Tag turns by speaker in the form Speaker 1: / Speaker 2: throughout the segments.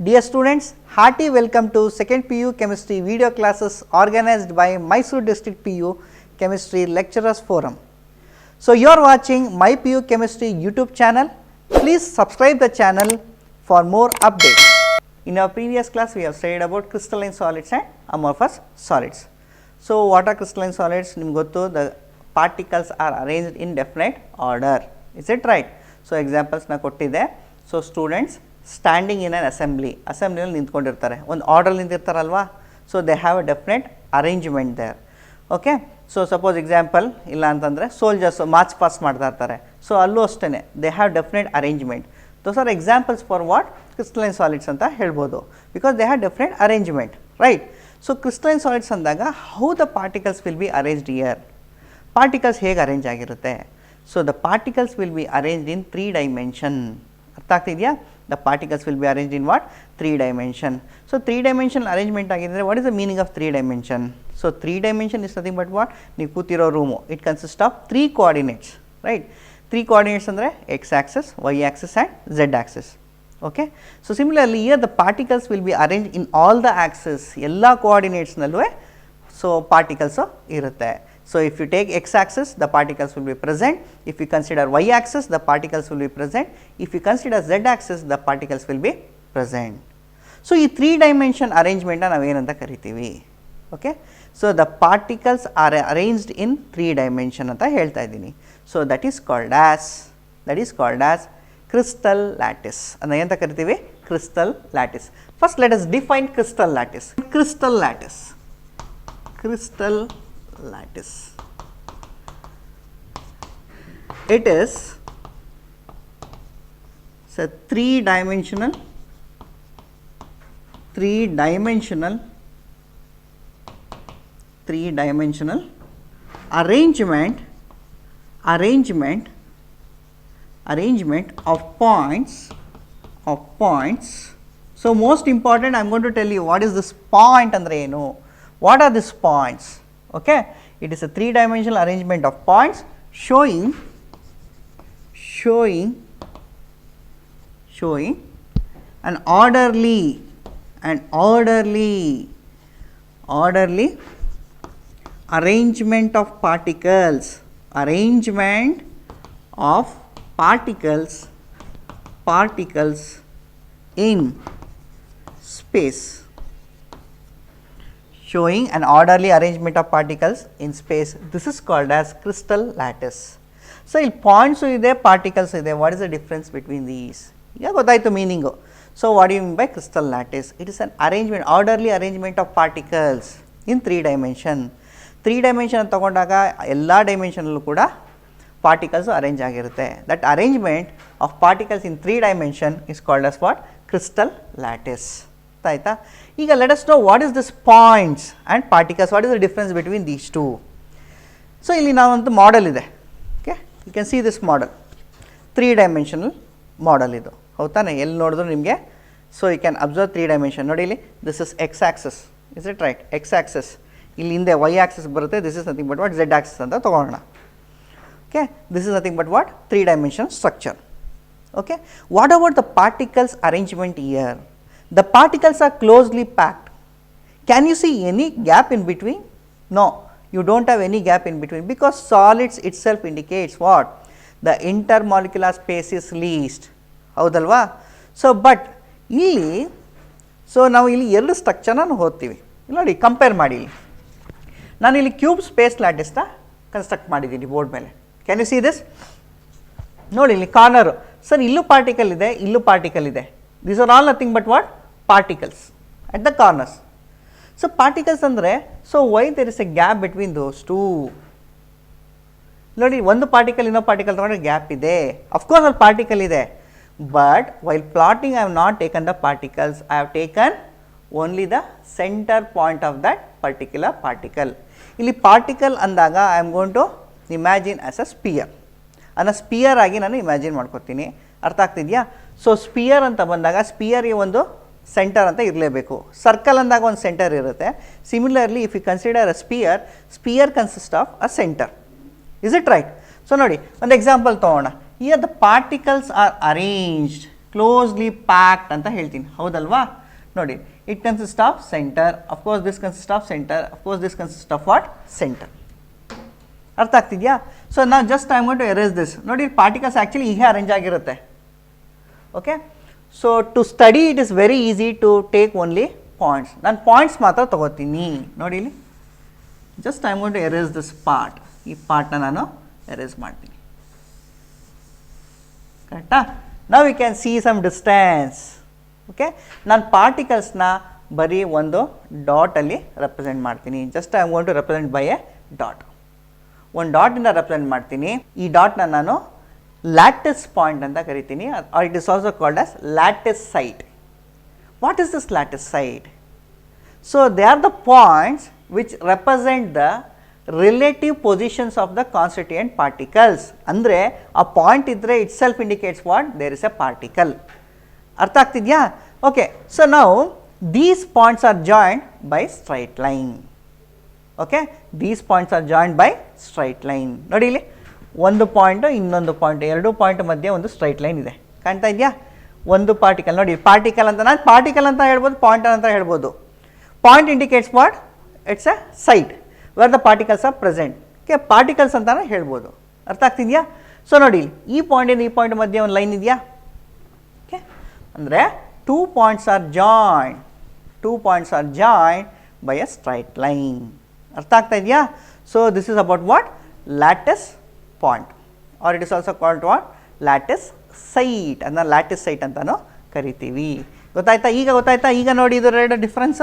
Speaker 1: Dear students, hearty welcome to 2nd PU Chemistry video classes organized by Mysore District PU Chemistry Lecturers Forum. So, you are watching My PU Chemistry YouTube channel. Please subscribe the channel for more updates. In our previous class, we have studied about crystalline solids and amorphous solids. So, what are crystalline solids? The particles are arranged in definite order. Is it right? So, examples na kottide. So, students standing in an assembly ಅಲ್ಲಿ ನಿಂತ್ಕೊಂಡಿರ್ತಾರೆ, ಒಂದು order ನಿಂತಿರ್ತಾರಲ್ವಾ. So they have a definite arrangement there. Okay, so suppose example ಇಲ್ಲ ಅಂತಂದರೆ soldiers March pass ಮಾಡ್ತಾ ಇರ್ತಾರೆ. So ಅಲ್ಲೂ ಅಷ್ಟೇ they have definite arrangement. Those are examples for what crystalline solids ಅಂತ ಹೇಳ್ಬೋದು, because they have definite arrangement, right. So crystalline solids ಅಂದಾಗ how the particles will be arranged here. Particles ಹೇಗೆ arrange ಆಗಿರುತ್ತೆ? So the particles will be arranged in 3 dimension. ಅರ್ಥ ಆಗ್ತಿದೆಯಾ? The particles will be arranged in what? 3 dimension. So 3 dimensional arrangement agidre, what is the meaning of 3 dimension? So 3 dimension is nothing but what? ನೀವು ಕೂತಿರೋ room, it consists of 3 coordinates, right? 3 coordinates ಅಂದರೆ x axis, y axis and z axis. Okay, so similarly here the particles will be arranged in all the axes, ಎಲ್ಲ coordinates ನಲ್ಲೂ so particles ಇರುತ್ತೆ. So if you take x axis, the particles will be present. If you consider y axis, the particles will be present. If you consider z axis, the particles will be present. So ಈ 3 dimension arrangement ನಾವು ಏನಂತ ಕರಿತೀವಿ? Okay, so the particles are arranged in 3 dimension ಅಂತ ಹೇಳ್ತಾ ಇದ್ದೀನಿ. So that is called as crystal lattice. ಅದನ್ನ ಏನಂತ ಕರಿತೀವಿ? Crystal lattice. First let us define crystal lattice. Crystal lattice. It is a 3-dimensional arrangement of points. So most important, I am going to tell you what is this point andre enu. What are these points? Okay, it is a 3-dimensional arrangement of points showing an orderly arrangement of particles in space. Showing an orderly arrangement of particles in space. This is called as crystal lattice. So ಇಲ್ಲಿ points ಇದೆ, particles ಇದೆ. What is the difference between these? ಈಗ ಗೊತ್ತಾಯಿತು meaning. So what you mean by crystal lattice? It is an arrangement, orderly arrangement of particles in 3 dimension. 3 dimension ಅಂತ ತಗೊಂಡಾಗ ಎಲ್ಲ ಡೈಮೆನ್ಷನಲ್ಲೂ ಕೂಡ ಪಾರ್ಟಿಕಲ್ಸು ಅರೇಂಜ್ ಆಗಿರುತ್ತೆ. That arrangement of particles in 3 dimension is called as what? Crystal lattice. ಆಯಿತಾ? ಈಗ let us know what is this points and particles, what is the difference between these two. So ಇಲ್ಲಿ ನಾವಂತೂ model ಇದೆ. Okay, you can see this model, 3 dimensional model ಇದು. ಹೌದಾನೆ? ಎಲ್ಲಿ ನೋಡಿದ್ರು ನಿಮಗೆ. So you can observe 3 dimension. ನೋಡಿ ಇಲ್ಲಿ, this is X axis, is it right? X axis. ಇಲ್ಲಿ ಹಿಂದೆ ವೈ ಆಕ್ಸಸ್ ಬರುತ್ತೆ. This is nothing but what? Z axis ಅಂತ ತೊಗೊಳ್ಳೋಣ. Okay, this is nothing but what? 3 dimension structure. Okay, what about the particles arrangement here? The particles are closely packed. Can you see any gap in between? No, you don't have any gap in between, because solids itself indicates what? The intermolecular space is least. ಹೌದಲ್ವಾ? So but ಇಲ್ಲಿ, so ನಾವು ಇಲ್ಲಿ ಎರಡು ಸ್ಟ್ರಕ್ಚರ್ನ ಓದ್ತೀವಿ. ನೋಡಿ, compare ಮಾಡಿ. ನಾನು ಇಲ್ಲಿ ಕ್ಯೂಬ್ ಸ್ಪೇಸ್ ಲ್ಯಾಟಿಸ್ನ ಕನ್ಸ್ಟ್ರಕ್ಟ್ ಮಾಡಿದ್ದೀನಿ ಬೋರ್ಡ್ ಮೇಲೆ. Can U see this? ನೋಡಿ ಇಲ್ಲಿ ಕಾರ್ನರು. ಸರ್ ಇಲ್ಲೂ ಪಾರ್ಟಿಕಲ್ ಇದೆ, ಇಲ್ಲೂ ಪಾರ್ಟಿಕಲ್ ಇದೆ. These are all nothing but what? Particles at the corners. So particles andre, so why there is a gap between those two? ನೋಡಿ, ಒಂದು particle ಇನ್ನೊಂದು particle ತಗೊಂಡ್ರೆ ಗ್ಯಾಪ್ ಇದೆ. ಅಫ್ಕೋರ್ಸ್ ಅಲ್ಲಿ ಪಾರ್ಟಿಕಲ್ ಇದೆ, but while plotting I have not taken the particles, I have taken only the centre point of that particular particle. ಇಲ್ಲಿ particle ಅಂದಾಗ I am going to imagine as a sphere. ಅದನ್ನು sphere ಆಗಿ ನಾನು imagine ಮಾಡ್ಕೊತೀನಿ. ಅರ್ಥ ಆಗ್ತಿದೆಯಾ? So spear ಅಂತ ಬಂದಾಗ ಸ್ಪಿಯರ್ಗೆ ಒಂದು ಸೆಂಟರ್ ಅಂತ ಇರಲೇಬೇಕು. ಸರ್ಕಲ್ ಅಂದಾಗ ಒಂದು ಸೆಂಟರ್ ಇರುತ್ತೆ. Similarly if you consider a spear consist of a centre. Is it right? So ನೋಡಿ, ಒಂದು example ತೊಗೋಣ. Here the particles are arranged closely packed ಅಂತ ಹೇಳ್ತೀನಿ, ಹೌದಲ್ವಾ? ನೋಡಿ, it consist of centre, of course this consist of centre, of course this consist of what? Centre. ಅರ್ಥ ಆಗ್ತಿದೆಯಾ? ಸೊ ನಾವು just I am going to erase this. ನೋಡಿ, ಪಾರ್ಟಿಕಲ್ಸ್ ಆ್ಯಕ್ಚುಲಿ ಹೀಗೆ ಅರೇಂಜ್ ಆಗಿರುತ್ತೆ. Okay, so to study it is very easy to take only points. ನಾನು points ಮಾತ್ರ ತೊಗೋತೀನಿ. ನೋಡಿ ಇಲ್ಲಿ, just I am going to erase this part. ಈ ಪಾರ್ಟ್ನ ನಾನು ಎರೇಸ್ ಮಾಡ್ತೀನಿ. ಕರೆಕ್ಟಾ? Now we can see some distance. Okay, ನಾನು ಪಾರ್ಟಿಕಲ್ಸ್ನ ಬರೀ ಒಂದು ಡಾಟಲ್ಲಿ ರೆಪ್ರೆಸೆಂಟ್ ಮಾಡ್ತೀನಿ. Just I am going to represent by a dot. ಒಂದು ಡಾಟಿಂದ ರೆಪ್ರೆಸೆಂಟ್ ಮಾಡ್ತೀನಿ. ಈ ಡಾಟ್ನ ನಾನು ಲ್ಯಾಟಿಸ್ ಪಾಯಿಂಟ್ ಅಂತ ಕರಿತೀನಿ, or it is also called as lattice site. What is this lattice site? So they are the points which represent the relative positions of the constituent particles. ಅಂದರೆ ಆ point ಇದ್ದರೆ itself indicates what? There is a particle. ಅರ್ಥ ಆಗ್ತಿದೆಯಾ? Okay, so ನಾವು these points are joined by straight line. Okay, these points are joined by straight line. ನೋಡಿ ಇಲ್ಲಿ, ಒಂದು point ಇನ್ನೊಂದು ಪಾಯಿಂಟ್, ಎರಡು ಪಾಯಿಂಟ್ ಮಧ್ಯೆ ಒಂದು ಸ್ಟ್ರೈಟ್ ಲೈನ್ ಇದೆ. ಕಾಣ್ತಾ ಇದೆಯಾ? ಒಂದು ಪಾರ್ಟಿಕಲ್. ನೋಡಿ, ಪಾರ್ಟಿಕಲ್ ಅಂತ ನಾನು ಪಾರ್ಟಿಕಲ್ ಅಂತ ಹೇಳ್ಬೋದು, ಪಾಯಿಂಟ್ ಅಂತ ಹೇಳ್ಬೋದು. Point indicates what? It's a site where the particles are present. Okay, particles ಅಂತಾನೆ ಹೇಳ್ಬೋದು. ಅರ್ಥ ಆಗ್ತಿದೆಯಾ? ಸೊ ನೋಡಿ, ಈ ಪಾಯಿಂಟಿಂದ ಈ ಪಾಯಿಂಟ್ ಮಧ್ಯೆ ಒಂದು ಲೈನ್ ಇದೆಯಾ? ಓಕೆ, ಅಂದರೆ two points are joined by a straight line. ಅರ್ಥ ಆಗ್ತಾ ಇದೆಯಾ? So this is about what? Lattice point, or it is also called what? Lattice site. ಅದನ್ನ ಲ್ಯಾಟಿಸ್ ಸೈಟ್ ಅಂತಾನು ಕರಿತೀವಿ. ಗೊತ್ತಾಯ್ತಾ? ಈಗ ಗೊತ್ತಾಯ್ತಾ? ಈಗ ನೋಡಿ, ಇದು ಎರಡು ಡಿಫ್ರೆನ್ಸ್.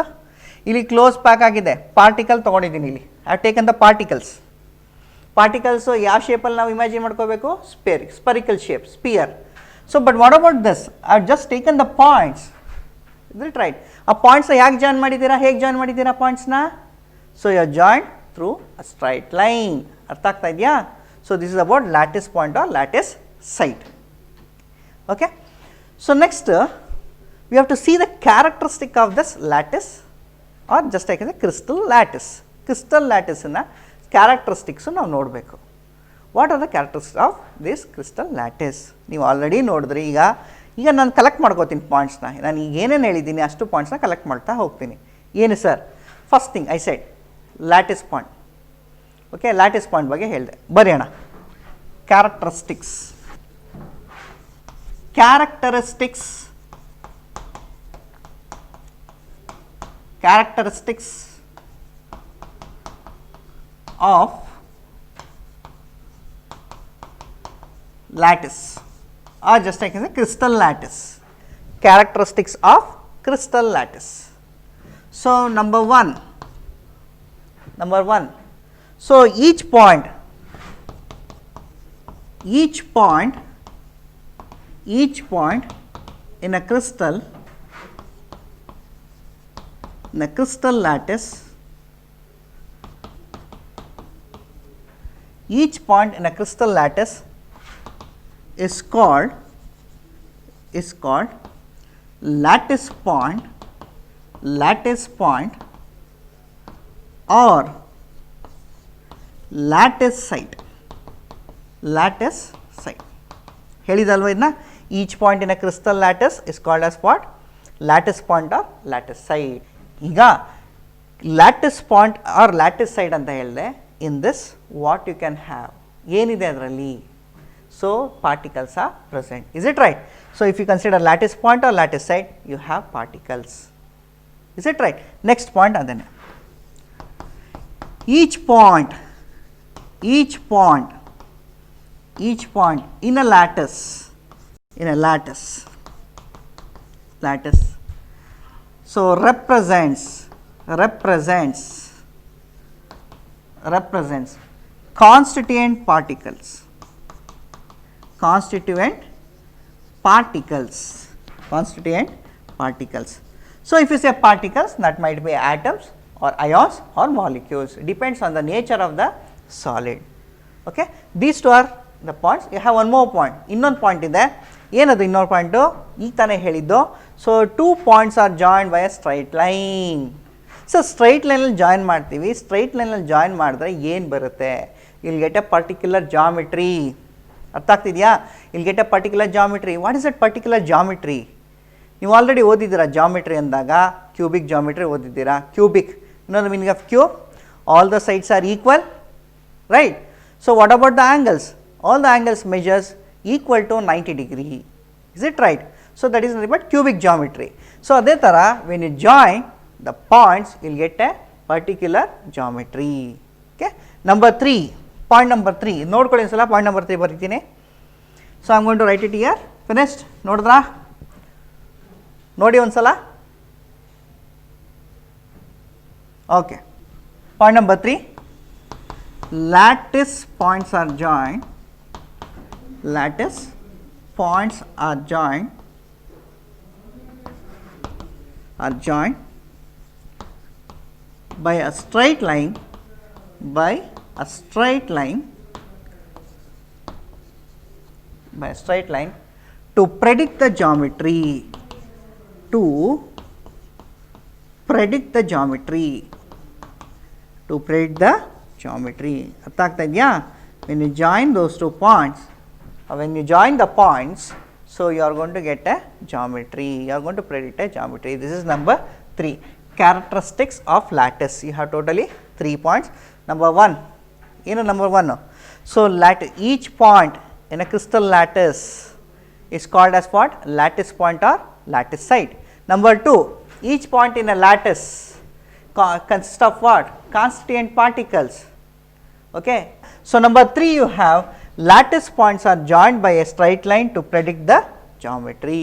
Speaker 1: ಇಲ್ಲಿ ಕ್ಲೋಸ್ ಪ್ಯಾಕ್ ಆಗಿದೆ, ಪಾರ್ಟಿಕಲ್ ತೊಗೊಂಡಿದ್ದೀನಿ. ಇಲ್ಲಿ I have taken the particles ಯಾವ ಶೇಪಲ್ಲಿ ನಾವು ಇಮ್ಯಾಜಿನ್ ಮಾಡ್ಕೋಬೇಕು? Spherical shape, sphere. So but what about this? I have just taken the points. Is it right? ಆ ಪಾಯಿಂಟ್ಸ್ನ ಯಾಕೆ ಜಾಯಿನ್ ಮಾಡಿದ್ದೀರಾ? ಹೇಗೆ ಜಾಯಿನ್ ಮಾಡಿದ್ದೀರಾ ಪಾಯಿಂಟ್ಸ್ನ? So you are joined through a straight line. ಅರ್ಥ ಆಗ್ತಾ ಇದೆಯಾ? So this is about lattice point or lattice site. Okay, so next we have to see the characteristic of this lattice are just ಯಾಕೆಂದರೆ crystal lattice. Crystal ಲ್ಯಾಟಿಸನ್ನ characteristics ನಾವು ನೋಡಬೇಕು. What are the characteristics of this crystal lattice? ನೀವು already ನೋಡಿದ್ರಿ. ಈಗ ನಾನು collect ಮಾಡ್ಕೋತೀನಿ ಪಾಯಿಂಟ್ಸ್ನ. ನಾನು ಈಗ ಏನೇನು ಹೇಳಿದ್ದೀನಿ ಅಷ್ಟು ಪಾಯಿಂಟ್ಸ್ನ ಕಲೆಕ್ಟ್ ಮಾಡ್ತಾ ಹೋಗ್ತೀನಿ. ಏನು sir? First thing I said lattice point. Okay, lattice point ಬಗ್ಗೆ ಹೇಳಿದೆ. ಬರೆಯೋಣ. Characteristics of lattice, or just like the crystal lattice. Characteristics of crystal lattice. So number one, so each point in a crystal lattice, each point in a crystal lattice is called lattice point or lattice site. ಹೇಳಿದಲ್ವ ಇದನ್ನ? Each point in a crystal lattice is called as what? Lattice point or lattice site. ಈಗ lattice point or lattice site ಅಂತ ಹೇಳಿದೆ. In this what you can have? ಏನಿದೆ ಅದರಲ್ಲಿ? So particles are present. Is it right? So if you consider lattice point or lattice site, you have particles. Is it right? Next point ಅದನ್ನೇ. Each point in a lattice so represents constituent particles. So if you say particles, that might be atoms or ions or molecules, depends on the nature of the solid. Okay, these two are the points. You have one more point. ಇನ್ನೊಂದು point ಇದೆ. ಏನದು ಇನ್ನೊಂದು point? ಈಗ ತಾನೇ ಹೇಳಿದ್ದು. So 2 points are joined by a straight line. So straight ಲೈನಲ್ಲಿ join ಮಾಡ್ತೀವಿ. Straight ಲೈನಲ್ಲಿ ಜಾಯಿನ್ ಮಾಡಿದ್ರೆ ಏನು ಬರುತ್ತೆ? Will get a particular geometry. ಅರ್ಥ ಆಗ್ತಿದೆಯಾ? ಇಲ್ಲಿ get a particular geometry. What is that particular geometry? ನೀವು ಆಲ್ರೆಡಿ ಓದಿದ್ದೀರಾ ಜಾಮಿಟ್ರಿ ಅಂದಾಗ, ಕ್ಯೂಬಿಕ್ ಜಾಮಿಟ್ರಿ ಓದಿದ್ದೀರಾ. Cubic, you know the meaning of cube, all the sides are equal, right? So what about the angles? All the angles measures equal to 90 degree. Is it right? So that is nothing but cubic geometry. So ಅದೇ ಥರ when you join the points will get a particular geometry. Okay, number 3, point number 3 ನೋಡ್ಕೊಳ್ಳಿ ಒಂದು ಸಲ. Point number 3 ಬರೀತೀನಿ. So I am going to write it here. Finished? ನೋಡಿದ್ರಾ? ನೋಡಿ ಒಂದು ಸಲ. Okay, point number 3, lattice points are joined, lattice points are joined by a straight line, by a straight line to predict the geometry, to predict the geometry. ಅರ್ಥ ಆಗ್ತಾ ಇದೆಯಾ? when you join those two points, when you join the points, so you are going to get a geometry, you are going to predict a geometry. This is number 3, characteristics of lattice. You have totally 3 points. Number 1, number 1, so each point in a crystal lattice is called as what? Lattice point or lattice site. Number 2, each point in a lattice consists of what? Constituent particles. Okay, so number 3 you have lattice points are joined by a straight line to predict the geometry.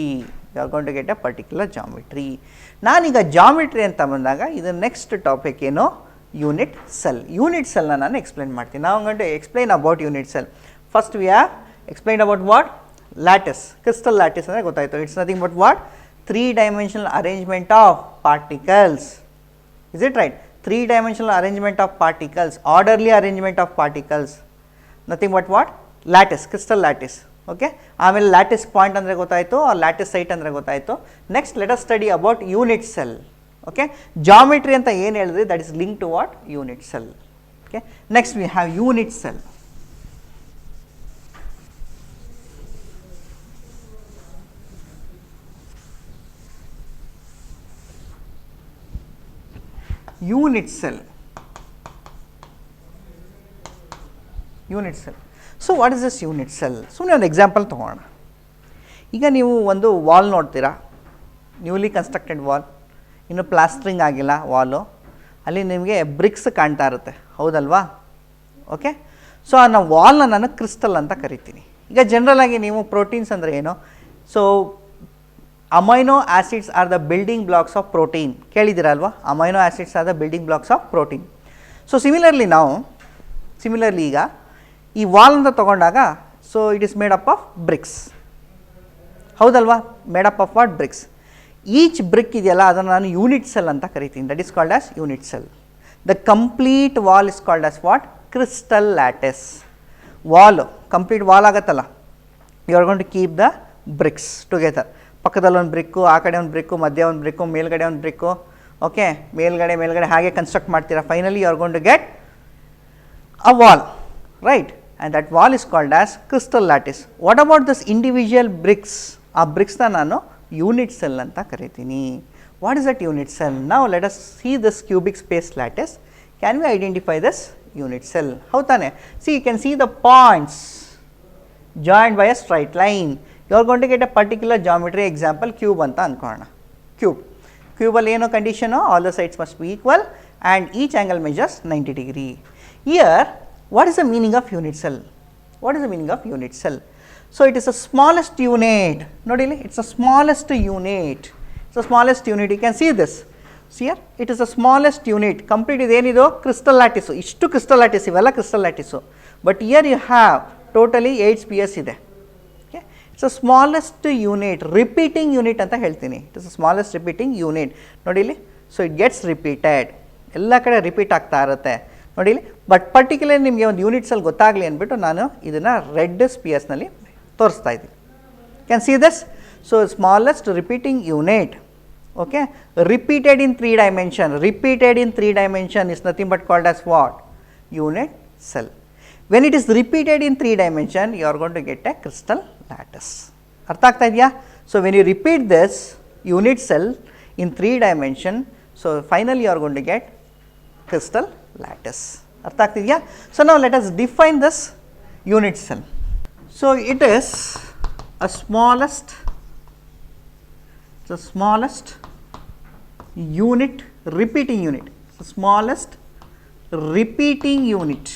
Speaker 1: You are going to get a particular geometry. ನಾನೀಗ geometry ಅಂತ ಬಂದಾಗ ಇದು next topic ಏನು? Unit cell. Unit ಸೆಲ್ನ ನಾನು explain ಮಾಡ್ತೀನಿ. ನಾವು going to explain about unit cell. First we have explained about what? Lattice, crystal lattice ಅಂದರೆ ಗೊತ್ತಾಯಿತು. It's nothing but what? 3-dimensional arrangement of particles. Is it right? 3-dimensional arrangement of particles, orderly arrangement of particles, nothing but what? Lattice, crystal lattice. Okay, ಆಮೇಲೆ lattice point ಅಂದರೆ ಗೊತ್ತಾಯಿತು, lattice site ಅಂದರೆ ಗೊತ್ತಾಯಿತು. Next let us study about unit cell. Okay, geometry ಅಂತ ಏನು ಹೇಳಿದ್ರಿ, that is link to what? Unit cell. Okay, next we have unit cell. Unit cell. Unit cell. So what is this unit cell? ಸುಮ್ಮನೆ ಒಂದು example ತೊಗೊಳ್ಳೋಣ. ಈಗ ನೀವು ಒಂದು wall ನೋಡ್ತೀರಾ, ನ್ಯೂಲಿ ಕನ್ಸ್ಟ್ರಕ್ಟೆಡ್ ವಾಲ್, ಇನ್ನು ಪ್ಲಾಸ್ಟ್ರಿಂಗ್ ಆಗಿಲ್ಲ ವಾಲು, ಅಲ್ಲಿ ನಿಮಗೆ ಬ್ರಿಕ್ಸ್ ಕಾಣ್ತಾ ಇರುತ್ತೆ, ಹೌದಲ್ವಾ? ಓಕೆ, ಸೊ ಆ ವಾಲ್ನ ನಾನು ಕ್ರಿಸ್ಟಲ್ ಅಂತ ಕರಿತೀನಿ. ಈಗ ಜನರಲಾಗಿ ನೀವು ಪ್ರೋಟೀನ್ಸ್ ಅಂದರೆ ಏನು? So amino acids are the building blocks of protein. ಕೇಳಿದ್ದೀರಾ ಅಲ್ವಾ? Amino acids are the building blocks of protein. So similarly ಈಗ ಈ ವಾಲ್ ಅಂತ ತೊಗೊಂಡಾಗ, so it is made up of bricks, ಹೌದಲ್ವಾ? Made up of what? Bricks. Each brick ಇದೆಯಲ್ಲ ಅದನ್ನು ನಾನು ಯೂನಿಟ್ ಸೆಲ್ ಅಂತ ಕರಿತೀನಿ. That is called as unit cell. The complete wall is called as what? Crystal lattice. Wall complete wall ಆಗುತ್ತಲ್ಲ, you are going to keep the bricks together. ಪಕ್ಕದಲ್ಲಿ ಒಂದು ಬ್ರಿಕ್ಕು, ಆ ಕಡೆ ಒಂದು ಬ್ರಿಕ್ಕು, ಮಧ್ಯೆ ಒಂದು ಬ್ರಿಕ್ಕು, ಮೇಲ್ಗಡೆ ಒಂದು ಬ್ರಿಕ್ಕು. ಓಕೆ, ಮೇಲ್ಗಡೆ ಹಾಗೆ ಕನ್ಸ್ಟ್ರಕ್ಟ್ ಮಾಡ್ತೀರಾ. Finally you are going to get a wall, right? And that wall is called as crystal lattice. What about this individual bricks? ಆ ಬ್ರಿಕ್ಸ್ನ ನಾನು ಯೂನಿಟ್ ಸೆಲ್ ಅಂತ ಕರಿತೀನಿ. What is that unit cell? ನಾವು let us see this cubic space lattice. Can we identify this unit cell? ಹೌದು ತಾನೆ? See you can see the points joined by a straight line. You are going to get a particular geometry. Example cube ಅಂತ ಅಂದ್ಕೊಳ್ಳೋಣ. ಕ್ಯೂಬಲ್ಲಿ ಏನೋ condition? All the sides must be equal and each angle measures 90 degree. Here, what is the meaning of unit cell? What is the meaning of unit cell? So it is the smallest unit. Nodili, it's the smallest unit. It's the smallest unit. You can see this. See here, it is the smallest unit. Complete is enido? Crystal lattice. Ishtu crystal lattice, ivella crystal lattice. But here you have totally 8 spheres ide. Okay, it's the smallest unit. Repeating unit anta heltini. It is the smallest repeating unit. Nodili, so it gets repeated. Ella kade repeat ಆಗ್ತಾ ಇರುತ್ತೆ. ನೋಡಿ, but particular ನಿಮಗೆ ಒಂದು unit cell ಗೊತ್ತಾಗಲಿ ಅಂದ್ಬಿಟ್ಟು ನಾನು ಇದನ್ನು red ಸ್ಪಿಯರ್ಸ್ನಲ್ಲಿ ತೋರಿಸ್ತಾ ಇದ್ದೀನಿ. Can see this? So smallest repeating unit. Okay, repeated in 3 dimension. Repeated in 3 dimension is nothing but called as what? Unit cell. when it is repeated in 3 dimension, you are going to get a crystal lattice. ಅರ್ಥ ಆಗ್ತಾ ಇದೆಯಾ? So when you repeat this unit cell in 3 dimension, so finally you are going to get crystal lattice. ಅರ್ಥ ಆಗ್ತಿದೆಯಾ? So now let us define this unit cell. So it is a smallest unit, repeating unit, the smallest repeating unit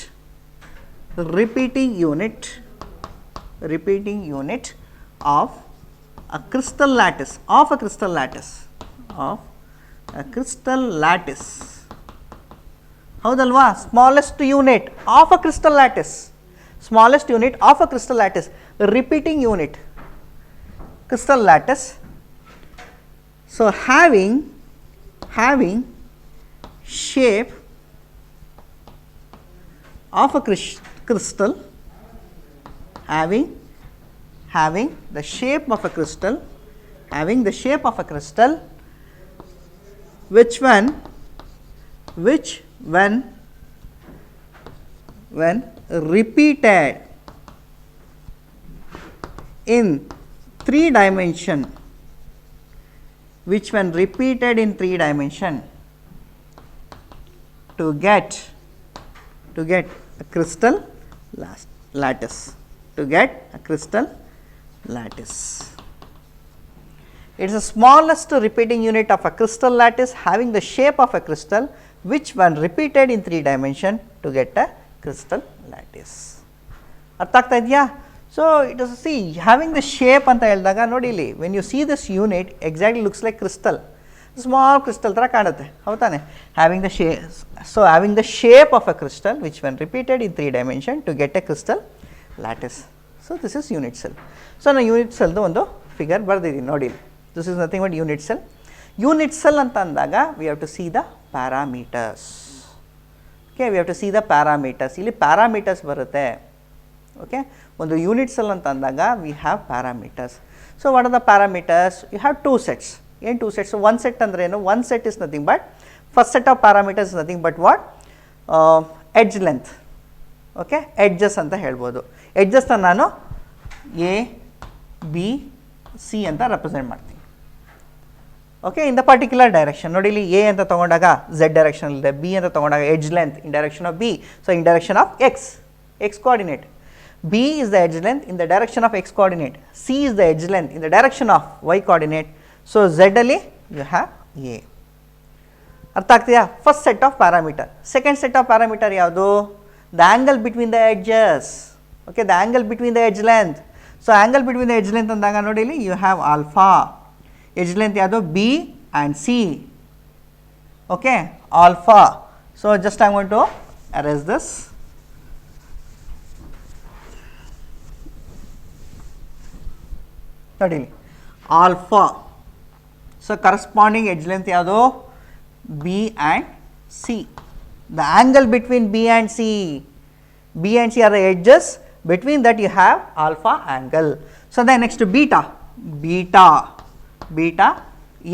Speaker 1: of a crystal lattice, ಹೌದಲ್ವಾ? Smallest unit of a crystal lattice, repeating unit crystal lattice. So having shape of a crystal, having the shape of a crystal, which when repeated in 3 dimension, to get a crystal lattice, it is the smallest repeating unit of a crystal lattice having the shape of a crystal, which when repeated in 3 dimension to get a crystal lattice. ಅರ್ಥ ಆಗ್ತಾ ಇದೆಯಾ? So it is, see, having the shape ಅಂತ ಹೇಳಿದಾಗ ನೋಡಿ ಇಲ್ಲಿ, when you see this unit exactly looks like crystal, small crystal ಥರ ಕಾಣುತ್ತೆ, ಹೌದಾನೆ? having the shape of a crystal which when repeated in 3 dimension to get a crystal lattice. So this is unit cell. So ನಾನು unit ಸೆಲ್ದು ಒಂದು figure ಬರೆದಿದ್ದೀನಿ ನೋಡಿ. This is nothing but unit cell. Unit cell ಅಂತ ಅಂದಾಗ we have to see the parameters. Okay, we have to see the parameters. ಇಲ್ಲಿ parameters ಬರುತ್ತೆ. Okay, ಒಂದು unit cell ಅಂತ ಅಂದಾಗ we have parameters. So what are the parameters? You have 2 sets. ಏನು 2 sets? So one set ಅಂದ್ರೆ ಏನು? One set is nothing but, first set of parameters is nothing but what? Edge length. Okay, edges ಅಂತ ಹೇಳ್ಬೋದು. edges ನಾನು A, B, C ಅಂತ represent ಮಾಡ್ತೀನಿ. Okay, in the particular direction ನೋಡಿ, ಇಲ್ಲಿ A ಅಂತ ತೊಗೊಂಡಾಗ ಝೆಡ್ ಡೈರೆಕ್ಷನ್ ಇದೆ, ಬಿ ಅಂತ ತೊಗೊಂಡಾಗ edge length in direction of B, so in direction of X coordinate. B is the edge length in the direction of X coordinate, C is the edge length in the direction of Y coordinate. So Z ಅಲ್ಲಿ you have A. ಅರ್ಥ ಆಗ್ತಿದೆಯಾ? First set of parameter. Second set of parameter ಯಾವುದು? The angle between the edges. Okay, the angle between the edge length. So angle between the edge length ಅಂದಾಗ ನೋಡಿ ಇಲ್ಲಿ you have alpha. Edge length ಯಾವುದು? B and C. Okay, alpha. So just I want to erase this. ನೋಡಿ ಇಲ್ಲಿ alpha. So corresponding edge length ಯಾವುದು? B and C. The angle between B and C. B and C are the edges. Between that you have alpha angle. So then next beta,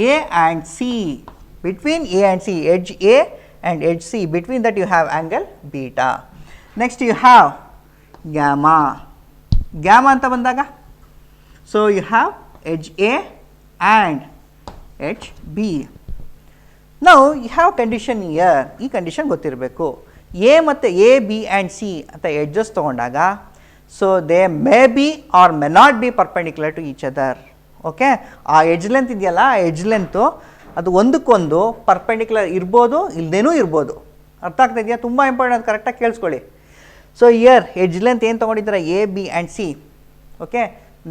Speaker 1: A and C. Between A and C, edge A and edge C, between that you have angle beta. Next you have gamma anta bandaga. So you have edge A and edge B. Now you have condition here. Ee condition ಗೊತ್ತಿರಬೇಕು. A ಮತ್ತು A, B and C ಅಂತ edges ತಗೊಂಡಾಗ, so they may be or may not be perpendicular to each other. Okay, ಆ edge length ಇದೆಯಲ್ಲ, ಆ edge length ಅದು ಒಂದಕ್ಕೊಂದು perpendicular ಇರ್ಬೋದು, ಇಲ್ಲದೇನೂ ಇರ್ಬೋದು. ಅರ್ಥ ಆಗ್ತಾ ಇದೆಯಾ? ತುಂಬ ಇಂಪಾರ್ಟೆಂಟ್, ಅದು ಕರೆಕ್ಟಾಗಿ ಕೇಳಿಸ್ಕೊಳ್ಳಿ. ಸೊ ಇಯರ್ ಎಡ್ಜ್ ಲೆಂತ್ ಏನು ತೊಗೊಂಡಿದ್ದಾರೆ? A, B and C. Okay,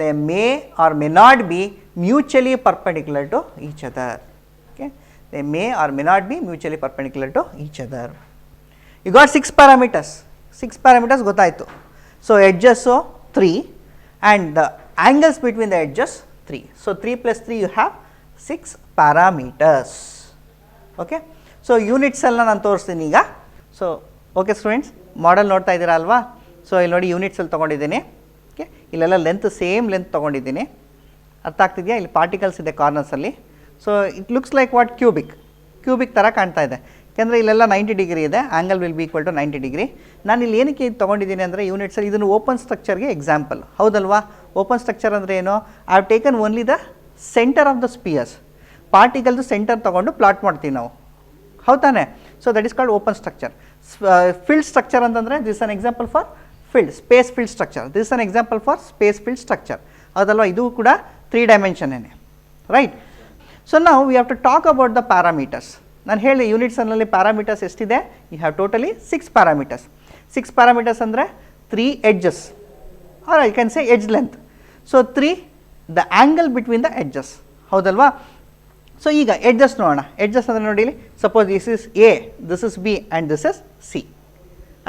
Speaker 1: they may or may not be mutually perpendicular to each other. Okay, they may or may not be mutually perpendicular to each other. You got 6 parameters. 6 parameters ಗೊತ್ತಾಯಿತು. So edges 3 and the angles between the edges 3. So 3 plus 3 you have 6 parameters. Okay. So unit cell ನಾನು ತೋರಿಸ್ತೀನಿ ಈಗ. So okay students, model ನೋಡ್ತಾ ಇದ್ದೀರಾ ಅಲ್ವಾ? So ಇಲ್ಲಿ ನೋಡಿ unit cell ತೊಗೊಂಡಿದ್ದೀನಿ. ಓಕೆ, ಇಲ್ಲೆಲ್ಲ ಲೆಂತ್ ಸೇಮ್ ಲೆಂತ್ ತೊಗೊಂಡಿದ್ದೀನಿ. ಅರ್ಥ ಆಗ್ತಿದೆಯಾ? ಇಲ್ಲಿ ಪಾರ್ಟಿಕಲ್ಸ್ ಇದೆ ಕಾರ್ನರ್ಸಲ್ಲಿ. So it looks like what? Cubic ಥರ ಕಾಣ್ತಾ ಇದೆ. ಯಾಕೆಂದರೆ ಇಲ್ಲೆಲ್ಲ 90 ಡಿಗ್ರಿ ಇದೆ, angle will be equal to 90 degree. ನಾನು ಇಲ್ಲಿ ಏನಕ್ಕೆ ತೊಗೊಂಡಿದ್ದೀನಿ ಅಂದರೆ ಯೂನಿಟ್ ಸೆಲ್, ಇದನ್ನು ಓಪನ್ ಸ್ಟ್ರಕ್ಚರ್ಗೆ ಎಕ್ಸಾಂಪಲ್, ಹೌದಲ್ವಾ? ಓಪನ್ ಸ್ಟ್ರಕ್ಚರ್ ಅಂದರೆ ಏನು? I have taken only the centre of the spheres, ಪಾರ್ಟಿಕಲ್ದು ಸೆಂಟರ್ ತೊಗೊಂಡು ಪ್ಲಾಟ್ ಮಾಡ್ತೀವಿ ನಾವು, ಹೌದು ತಾನೆ? So that is called open structure. Filled structure ಅಂತಂದರೆ this an example for filled, space filled structure, this an example for space filled structure, ಹೌದಲ್ವಾ? ಇದು ಕೂಡ 3 ಡೈಮೆನ್ಷನ್ನೇ, ರೈಟ್? ಸೊ ನಾವು we have to talk about the parameters. ನಾನು ಹೇಳಿ unit ಸೆಲ್ನಲ್ಲಿ parameters ಎಷ್ಟಿದೆ? You have totally 6 parameters. 6 parameters ಅಂದರೆ 3 edges, or I can say edge length. So 3 the angle between the edges, ಹೌದಲ್ವಾ? ಸೊ ಈಗ ಎಡ್ಜಸ್ ನೋಡೋಣ. Edges ಅಂದರೆ ನೋಡಿ, suppose this is A, this is B and this is C.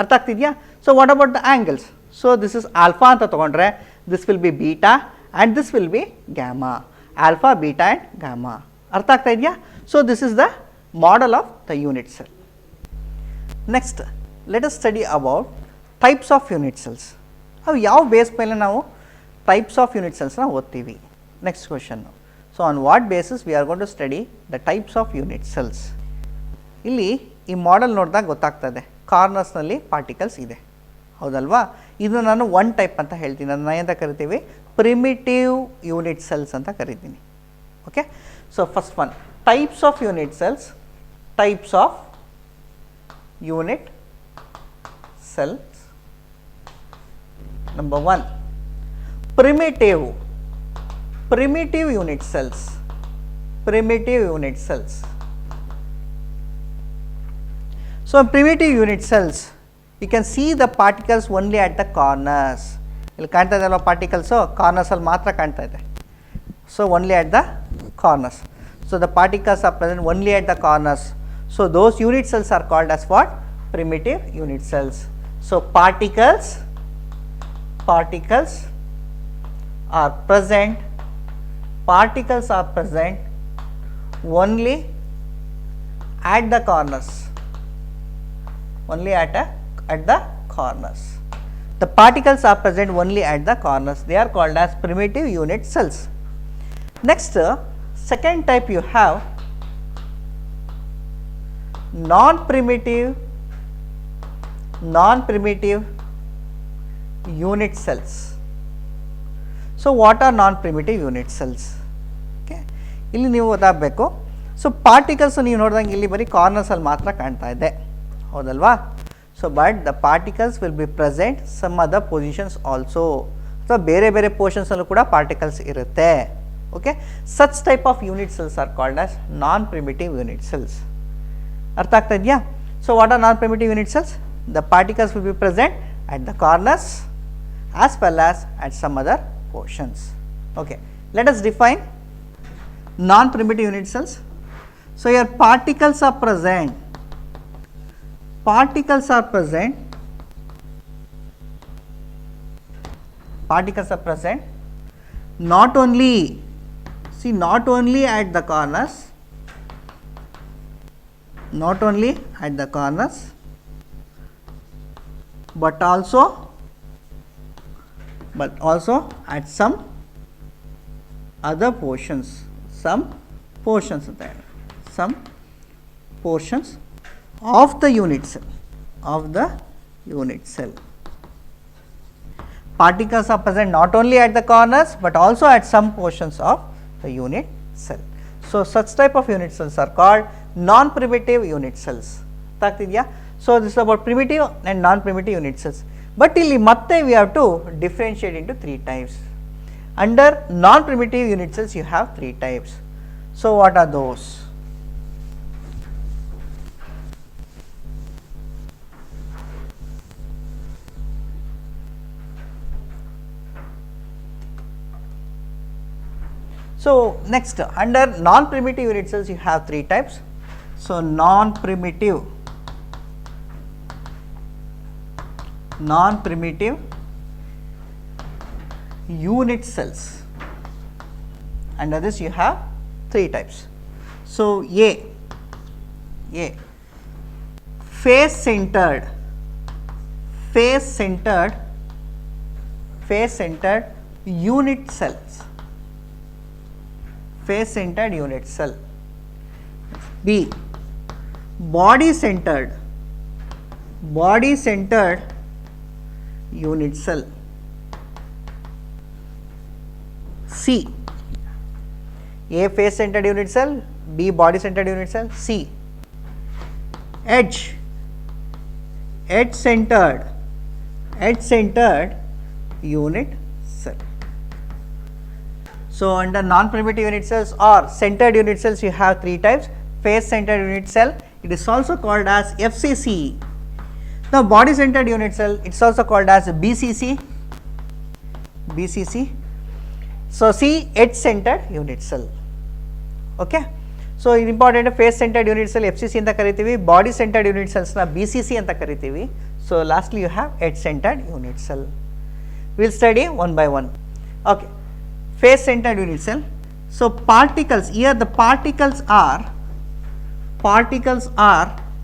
Speaker 1: ಅರ್ಥ ಆಗ್ತಿದೆಯಾ? So what about the angles? So this is alpha ಅಂತ ತೊಗೊಂಡ್ರೆ this will be beta and this will be gamma, alpha, beta and gamma. ಅರ್ಥ ಆಗ್ತಾ ಇದೆಯಾ? So this is the model of the unit cell. Next, let us study about types of unit cells. ಅವು ಯಾವ base ಮೇಲೆ ನಾವು types of unit cells ನ ಓದ್ತೀವಿ? Next question. So on what basis we are going to study the types of unit cells? ಇಲ್ಲಿ ಈ model ನೋಡಿದಾಗ ಗೊತ್ತಾಗ್ತದೆ, ಕಾರ್ನರ್ಸ್ನಲ್ಲಿ ಪಾರ್ಟಿಕಲ್ಸ್ ಇದೆ, ಹೌದಲ್ವಾ? ಇದು ನಾನು 1 ಟೈಪ್ ಅಂತ ಹೇಳ್ತೀನಿ, ಅದನ್ನು ಏನಂತ ಕರಿತೀವಿ? ಪ್ರಿಮಿಟಿವ್ ಯೂನಿಟ್ ಸೆಲ್ಸ್ ಅಂತ ಕರಿತೀನಿ. Okay, so first one, types of unit cells. Types of unit cells. Number 1, primitive unit cells. Primitive unit cells. So primitive unit cells, you can see the particles only at the corners. ಇಲ್ಲಿ ಕಾಣ್ತಾ ಇದೆಯಲ್ಲ particles, corners ಅಲ್ಲಿ ಮಾತ್ರ ಕಾಣ್ತಾ ಇದೆ. So only at the corners. So the particles are present only at the corners. So those unit cells are called as what? Primitive unit cells. So particles are present only at the corners. Only at the corners. The particles are present only at the corners. They are called as primitive unit cells. Next, second type you have non-primitive unit cells. So what are non-primitive unit cells? Okay, ಇಲ್ಲಿ ನೀವು ಓದಬೇಕು. So particles ನೀವು ನೋಡಿದಂಗೆ ಇಲ್ಲಿ ಬರೀ corners ಅಲ್ಲಿ ಮಾತ್ರ ಕಾಣ್ತಾ ಇದೆ, ಹೌದಲ್ವಾ? So but the particles will be present some other positions also, ಅಥವಾ ಬೇರೆ ಬೇರೆ ಪೋರ್ಷನ್ಸ್ ಅಲ್ಲೂ ಕೂಡ ಪಾರ್ಟಿಕಲ್ಸ್ ಇರುತ್ತೆ. Okay, such type of unit cells are called as non-primitive unit cells. ಅರ್ಥ ಆಗ್ತಾ ಇದೆಯಾ? So what are non-primitive unit cells? The particles will be present at the corners as well as at some other portions. Okay, let us define non-primitive unit cells. So here particles are present not only at the corners, but also at some other portions, some portions of the unit cell. Particles are present not only at the corners but also at some portions of the unit cell. So such type of unit cells are called non-primitive unit cells. So this is about primitive and non-primitive unit cells. But ಇಲ್ಲಿ ಮತ್ತೆ we have to differentiate into 3 types. Under non-primitive unit cells you have 3 types. So what are those? So next, under non-primitive unit cells you have 3 types. So non-primitive unit cells. Under this you have 3 types. So A, face centered unit cells. Face centered unit cell. B, body centered unit cell. C, A face centered unit cell, B body centered unit cell, C edge centered unit cell. So, under non-primitive unit cells or centered unit cells, you have three types. Face centered unit cell, it is also called as FCC. Now, body centered unit cell, it is also called as BCC. So, C edge centered unit cell. Okay. So, important face centered unit cell FCC anta karitivi, body centered unit cells na BCC anta karitivi. So, lastly you have edge centered unit cell. We will study one by one. Okay. Face centered unit cell. So, particles, here the particles are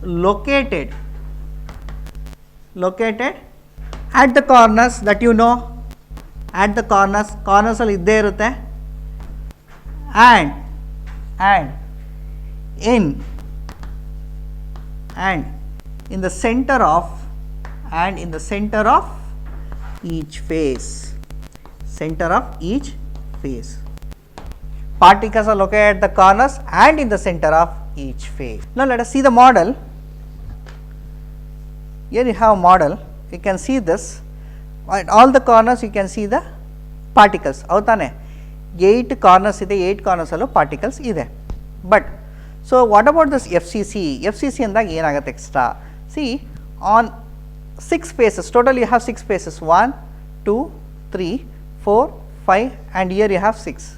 Speaker 1: located at the corners, that you know, at the corners alli idde irutte, and in the center of each face. Particles are located at the corners and in the center of each face. Now, let us see the model. Here you have a model, you can see this, at all the corners you can see the particles. Avutane 8 corners ide, 8 corners allo particles ide. But so what about this FCC? FCC andag enagutte extra? See, on 6 faces, total you have 6 faces, 1, 2, 3, 4, 5, and here you have 6.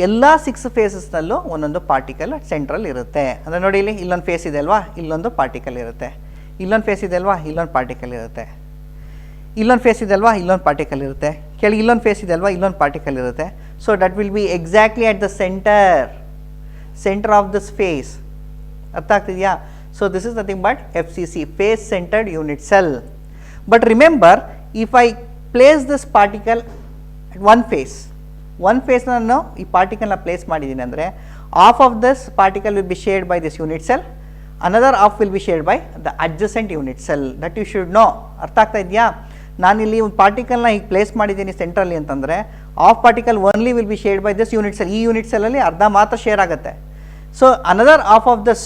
Speaker 1: ಎಲ್ಲ 6 ಫೇಸಸ್ನಲ್ಲೂ ಒಂದೊಂದು particle central ಇರುತ್ತೆ. ಅಂದರೆ ನೋಡಿ, ಇಲ್ಲಿ ಇಲ್ಲೊಂದು face ಇದೆ ಅಲ್ವಾ, ಇಲ್ಲೊಂದು ಪಾರ್ಟಿಕಲ್ ಇರುತ್ತೆ, ಇಲ್ಲೊಂದು ಫೇಸ್ ಇದೆ ಅಲ್ವಾ, ಇಲ್ಲೊಂದು ಪಾರ್ಟಿಕಲ್ ಇರುತ್ತೆ, ಇಲ್ಲೊಂದು ಫೇಸ್ ಇದೆ ಅಲ್ವಾ, ಇಲ್ಲೊಂದು ಪಾರ್ಟಿಕಲ್ ಇರುತ್ತೆ, ಕೆಳಗೆ ಇಲ್ಲೊಂದು ಫೇಸ್ ಇದೆ ಅಲ್ವಾ, ಇಲ್ಲೊಂದು ಪಾರ್ಟಿಕಲ್ ಇರುತ್ತೆ. So that will be exactly at the centre of this face. ಅರ್ಥ ಆಗ್ತಿದೆಯಾ? So this is nothing but FCC, face centred unit cell. But remember, if I place this particle at one phase ನಾನು ಈ ಪಾರ್ಟಿಕಲ್ನ place ಮಾಡಿದ್ದೀನಿ ಅಂದರೆ, half of this particle will be shared by this unit cell, another half will be shared by the adjacent unit cell. that you should know. ಅರ್ಥ ಆಗ್ತಾ ಇದೆಯಾ? ನಾನಿಲ್ಲಿ ಒಂದು ಪಾರ್ಟಿಕಲ್ನ ಈಗ ಪ್ಲೇಸ್ ಮಾಡಿದ್ದೀನಿ ಸೆಂಟ್ರಲ್ಲಿ ಅಂತಂದರೆ, half particle only will be shared by this unit cell. ಈ ಯೂನಿಟ್ ಸೆಲ್ಲಲ್ಲಿ ಅರ್ಧ ಮಾತ್ರ ಶೇರ್ ಆಗುತ್ತೆ. So another half of this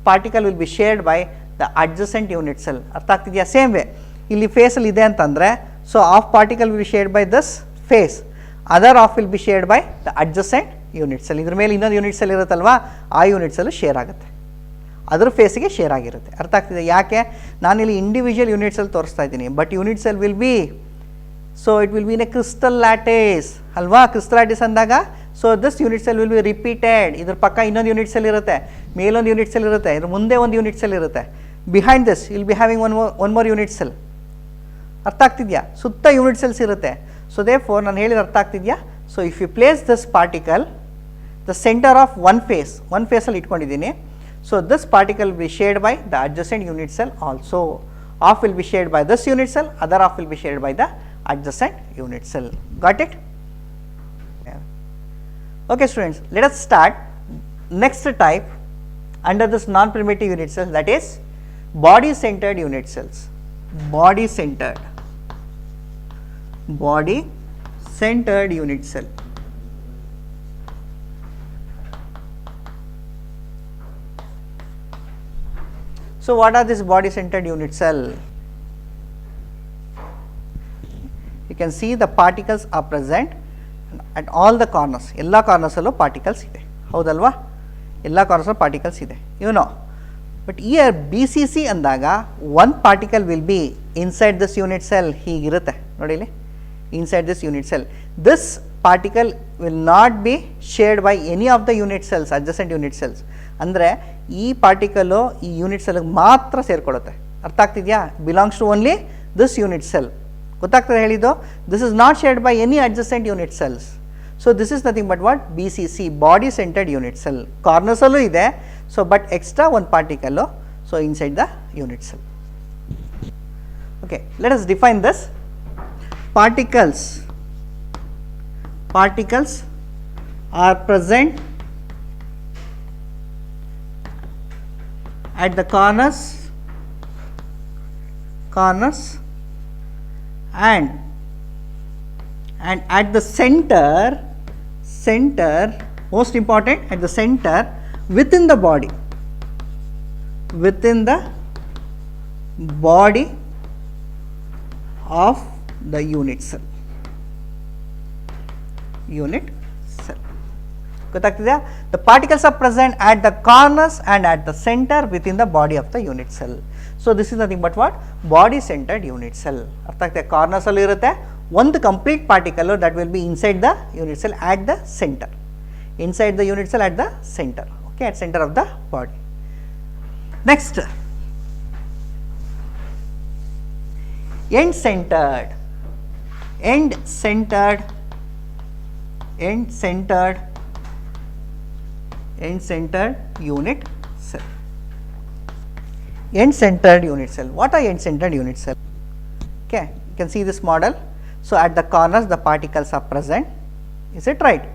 Speaker 1: particle will be shared by the adjacent unit cell. ಅರ್ಥ ಆಗ್ತಿದೆಯಾ? ಸೇಮ್ ವೇ ಇಲ್ಲಿ ಫೇಸಲ್ಲಿ ಇದೆ ಅಂತಂದರೆ, so half particle will be shared by this face, other half will be shared by the adjacent unit cell. ಇದ್ರ ಮೇಲೆ ಇನ್ನೊಂದು unit cell ಇರುತ್ತಲ್ವಾ, ಆ ಯೂನಿಟ್ ಸೆಲ್ ಶೇರ್ ಆಗುತ್ತೆ, ಅದ್ರ ಫೇಸಿಗೆ ಶೇರ್ ಆಗಿರುತ್ತೆ. ಅರ್ಥ ಆಗ್ತಿದೆ? ಯಾಕೆ ನಾನಿಲ್ಲಿ ಇಂಡಿವಿಜುವಲ್ ಯೂನಿಟ್ ಸೆಲ್ ತೋರಿಸ್ತಾ ಇದ್ದೀನಿ, but unit cell will be, so it will B in a crystal lattice ಅಲ್ವಾ. ಕ್ರಿಸ್ಟಲ್ ಲ್ಯಾಟಿಸ್ ಅಂದಾಗ, so this unit cell will be repeated. ಇದ್ರ ಪಕ್ಕ ಇನ್ನೊಂದು ಯೂನಿಟ್ ಸೆಲ್ ಇರುತ್ತೆ, ಮೇಲೊಂದು ಯೂನಿಟ್ ಸೆಲ್ ಇರುತ್ತೆ, ಇದ್ರ ಮುಂದೆ ಒಂದು ಯೂನಿಟ್ ಸೆಲ್ ಇರುತ್ತೆ, behind this will be having one more unit cell. ಅರ್ಥ ಆಗ್ತಿದೆಯಾ? ಸುತ್ತ ಯೂನಿಟ್ ಸೆಲ್ಸ್ ಇರುತ್ತೆ. ಸೊ ದೇರ್ಫೋರ್ ನಾನು ಹೇಳಿದ ಅರ್ಥ ಆಗ್ತಿದೆಯಾ? So if you place this particle the centre of one ಫೇಸಲ್ಲಿ ಇಟ್ಕೊಂಡಿದ್ದೀನಿ. So this particle will be shared by the adjacent unit cell also. Half will be shared by this unit cell, other half will be shared by the adjacent unit cell. Got it? Yeah. Okay students, let us start next type under this non-primitive unit cells, that is body centered unit cells. Body centered unit cell. So what are this body centered unit cell? You can see the particles are present at all the corners. Ella corners allo particles ide, haudalva? Ella corners allo particles ide, you know. But here BCC andaga one particle will be inside this unit cell. Higirutte nodi illi, inside this unit cell. This particle will not be shared by any of the unit cells, adjacent unit cells. Andre ee particle ee unit cell ಮಾತ್ರ ಸೇರ್ಕೊಳ್ಳುತ್ತೆ. ಅರ್ಥ ಆಗ್ತಿದೆಯಾ? belongs to only this unit cell. ಗೊತ್ತಾಗ್ತದೆ ಹೇಳಿದ್ದು? this is not shared by any adjacent unit cells. So this is nothing but what? BCC, body centered unit cell. Corners allu ide, so but extra one particle so inside the unit cell. Okay, let us define this. Particles are present at the corners and at the center, most important, at the center within the body of the unit cell. ಗೊತ್ತಾಗ್ತಿದೆಯಾ? The particles are present at the corners and at the center within the body of the unit cell. So this is nothing but what? Body centered unit cell. ಅರ್ಥ ಆಗ್ತಿದೆ? Corners ಅಲ್ಲಿ ಇರುತ್ತೆ ಒಂದು complete particle that will be inside the unit cell at the center. Inside the unit cell at the center. Okay, at center of the body. Next, end centered unit cell. End centered unit cell. What are end centered unit cell? Okay, you can see this model. So at the corners the particles are present. Is it right?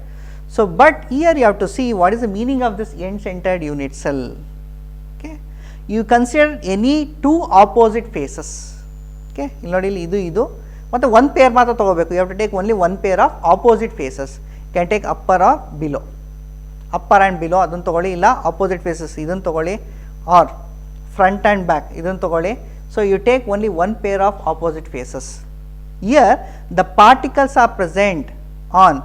Speaker 1: So but here you have to see what is the meaning of this end centered unit cell. Okay, you consider any two opposite faces. Okay, ಇಲ್ಲಿ ನೋಡಿ, ಇದು ಮತ್ತು ಒಂದು pair ಮಾತ್ರ ತಗೋಬೇಕು. You have to take only one pair of opposite faces. Can take upper or below, upper and below ಅದನ್ನು ತೊಗೊಳ್ಳಿ, ಇಲ್ಲ ಆಪೋಸಿಟ್ ಫೇಸಸ್ ಇದನ್ನು ತೊಗೊಳ್ಳಿ, ಆರ್ ಫ್ರಂಟ್ ಆ್ಯಂಡ್ ಬ್ಯಾಕ್ ಇದನ್ನು ತೊಗೊಳ್ಳಿ. So you take only one pair of opposite faces. Here the particles are present on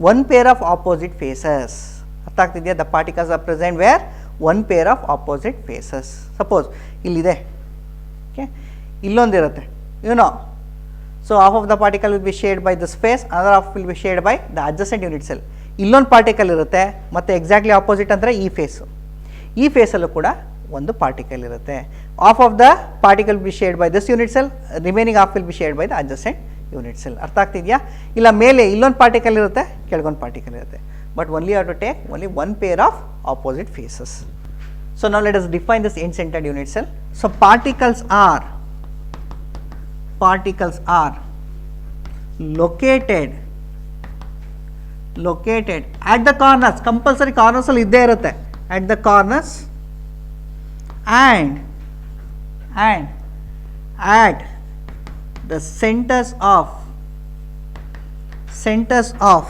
Speaker 1: one pair of opposite faces. ಅರ್ಥ ಆಗ್ತಿದೆಯಾ? The particles are present where one pair of opposite faces. Suppose ಇಲ್ಲಿದೆ, okay, ಇಲ್ಲೊಂದಿರುತ್ತೆ, so half of the particle will be shared by this face, another half will be shared by the adjacent unit cell. ಇಲ್ಲೊಂದು particle ಇರುತ್ತೆ ಮತ್ತು exactly opposite ಅಂದರೆ ಈ ಫೇಸಲ್ಲೂ ಕೂಡ ಒಂದು particle ಇರುತ್ತೆ. Half of the particle will be shared by this unit cell, remaining half will be shared by the adjacent unit cell. ಅರ್ಥ ಆಗ್ತಿದೆಯಾ? ಇಲ್ಲ ಮೇಲೆ ಇಲ್ಲೊಂದು ಪಾರ್ಟಿಕಲ್ ಇರುತ್ತೆ, ಕೆಳಗೊಂದು ಪಾರ್ಟಿಕಲ್ ಇರುತ್ತೆ, but only have to take only one pair of opposite faces. So now let us define this end centred unit cell. So particles are located at the corners, compulsory corners ಅಲ್ಲಿ ಇದ್ದೇ ಇರುತ್ತೆ, at the corners and at the centers of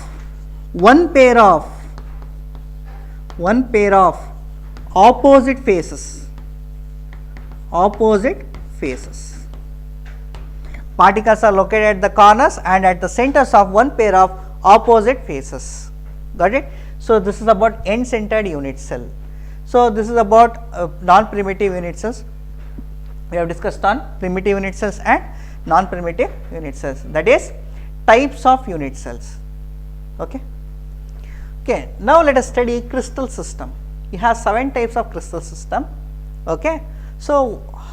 Speaker 1: one pair of opposite faces. Particles are located at the corners and at the centers of one pair of opposite faces. Got it? So this is about end centered unit cell. So this is about non-primitive unit cells. We have discussed on primitive unit cells and non-primitive unit cells, that is types of unit cells. Okay, now let us study crystal system. We have 7 types of crystal system. Okay, so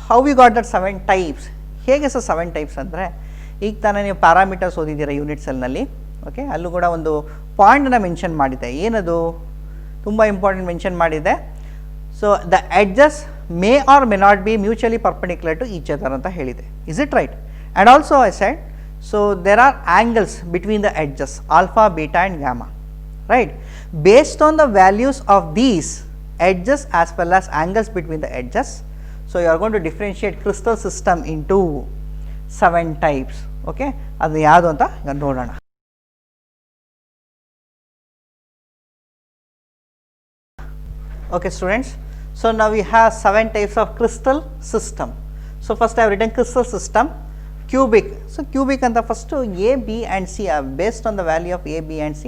Speaker 1: how we got that 7 types? ಹೇಗೆ sir 7 types ಅಂದರೆ, ಈಗ ತಾನೇ ನೀವು parameters ಓದಿದ್ದೀರಾ unit ಸೆಲ್ನಲ್ಲಿ. Okay, ಅಲ್ಲೂ ಕೂಡ ಒಂದು ಪಾಯಿಂಟನ್ನ ಮೆನ್ಷನ್ ಮಾಡಿದೆ. ಏನದು ತುಂಬ ಇಂಪಾರ್ಟೆಂಟ್ ಮೆನ್ಷನ್ ಮಾಡಿದೆ. So the edges may or may not be mutually perpendicular to each other ಅಂತ ಹೇಳಿದೆ. Is it right? And also I said, so there are angles between the edges, alpha, beta and gamma, right? Based on the values of these edges as well as angles between the edges, so you are going to differentiate crystal system into 7 types. Okay, adu yadu anta iga nodona. Okay students, so now we have 7 types of crystal system. So first I have written crystal system, cubic. So cubic anta first A, B and C are based on the value of A, B and C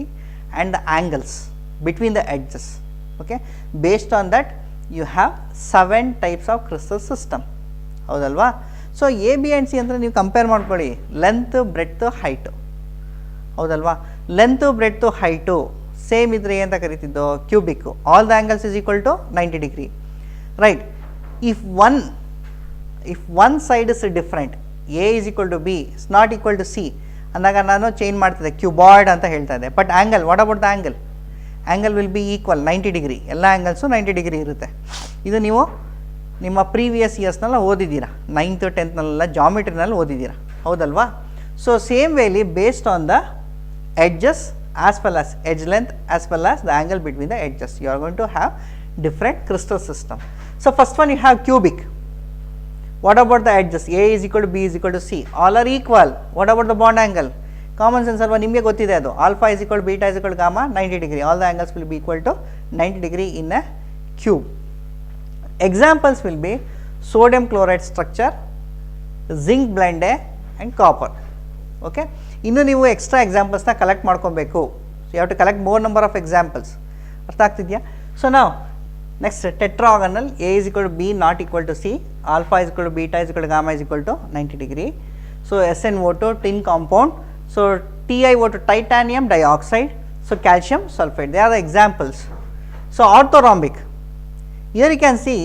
Speaker 1: and the angles between the edges. Okay, based on that you have 7 types of crystal system. ಹೌದಲ್ವಾ? So A B and C ಅಂದರೆ ನೀವು compare ಮಾಡ್ಕೊಳ್ಳಿ, length, breadth, height. ಹೌದಲ್ವಾ? Length, breadth, height same ಇದ್ರೆ ಅಂತ ಕರಿತಿದ್ದು cubic. All the angles is equal to 90 degree, right? If one side is different, A is equal to B, is not equal to C ಅಂದಾಗ ನಾನು change ಮಾಡ್ತಿದ್ದೆ, cuboid ಅಂತ ಹೇಳ್ತಾ ಇದ್ದೆ. But angle, what about the angle? Angle will be equal 90 degree. ಎಲ್ಲ angles 90 degree ಇರುತ್ತೆ. ಇದು ನೀವು ನಿಮ್ಮ ಪ್ರೀವಿಯಸ್ ಇಯರ್ಸ್ನೆಲ್ಲ ಓದಿದ್ದೀರಾ, 9th 10th ಜಾಮಿಟ್ರಿನಲ್ಲಿ ಓದಿದ್ದೀರಾ, ಹೌದಲ್ವಾ? ಸೊ ಸೇಮ್ ವೇಲಿ based on the edges as well as edge length as well as the angle between the edges, you are going to have different crystal system. So first one you have cubic. What about the edges? A is equal to B is equal to C. All are equal. What about the bond angle? Common sense alva, ನಿಮಗೆ ಗೊತ್ತಿದೆ ಅದು. Alpha is equal to beta is equal to gamma 90 degree. All the angles will be equal to 90 degree in a cube. Examples will be sodium chloride structure, zinc blende and copper. Okay. ಇನ್ನು ನೀವು extra ಎಕ್ಸಾಂಪಲ್ಸ್ನ collect ಮಾಡ್ಕೊಬೇಕು. So you have to collect more number of examples. ಅರ್ಥ ಆಗ್ತಿದೆಯಾ? ಸೊ ನಾವು next tetragonal A is equal to B not equal to C, alpha is equal to beta is equal to gamma is equal to 90 degree. So SnO2 tin compound, so TiO2 titanium dioxide, so calcium sulfate, they are the examples. So orthorhombic, here you can see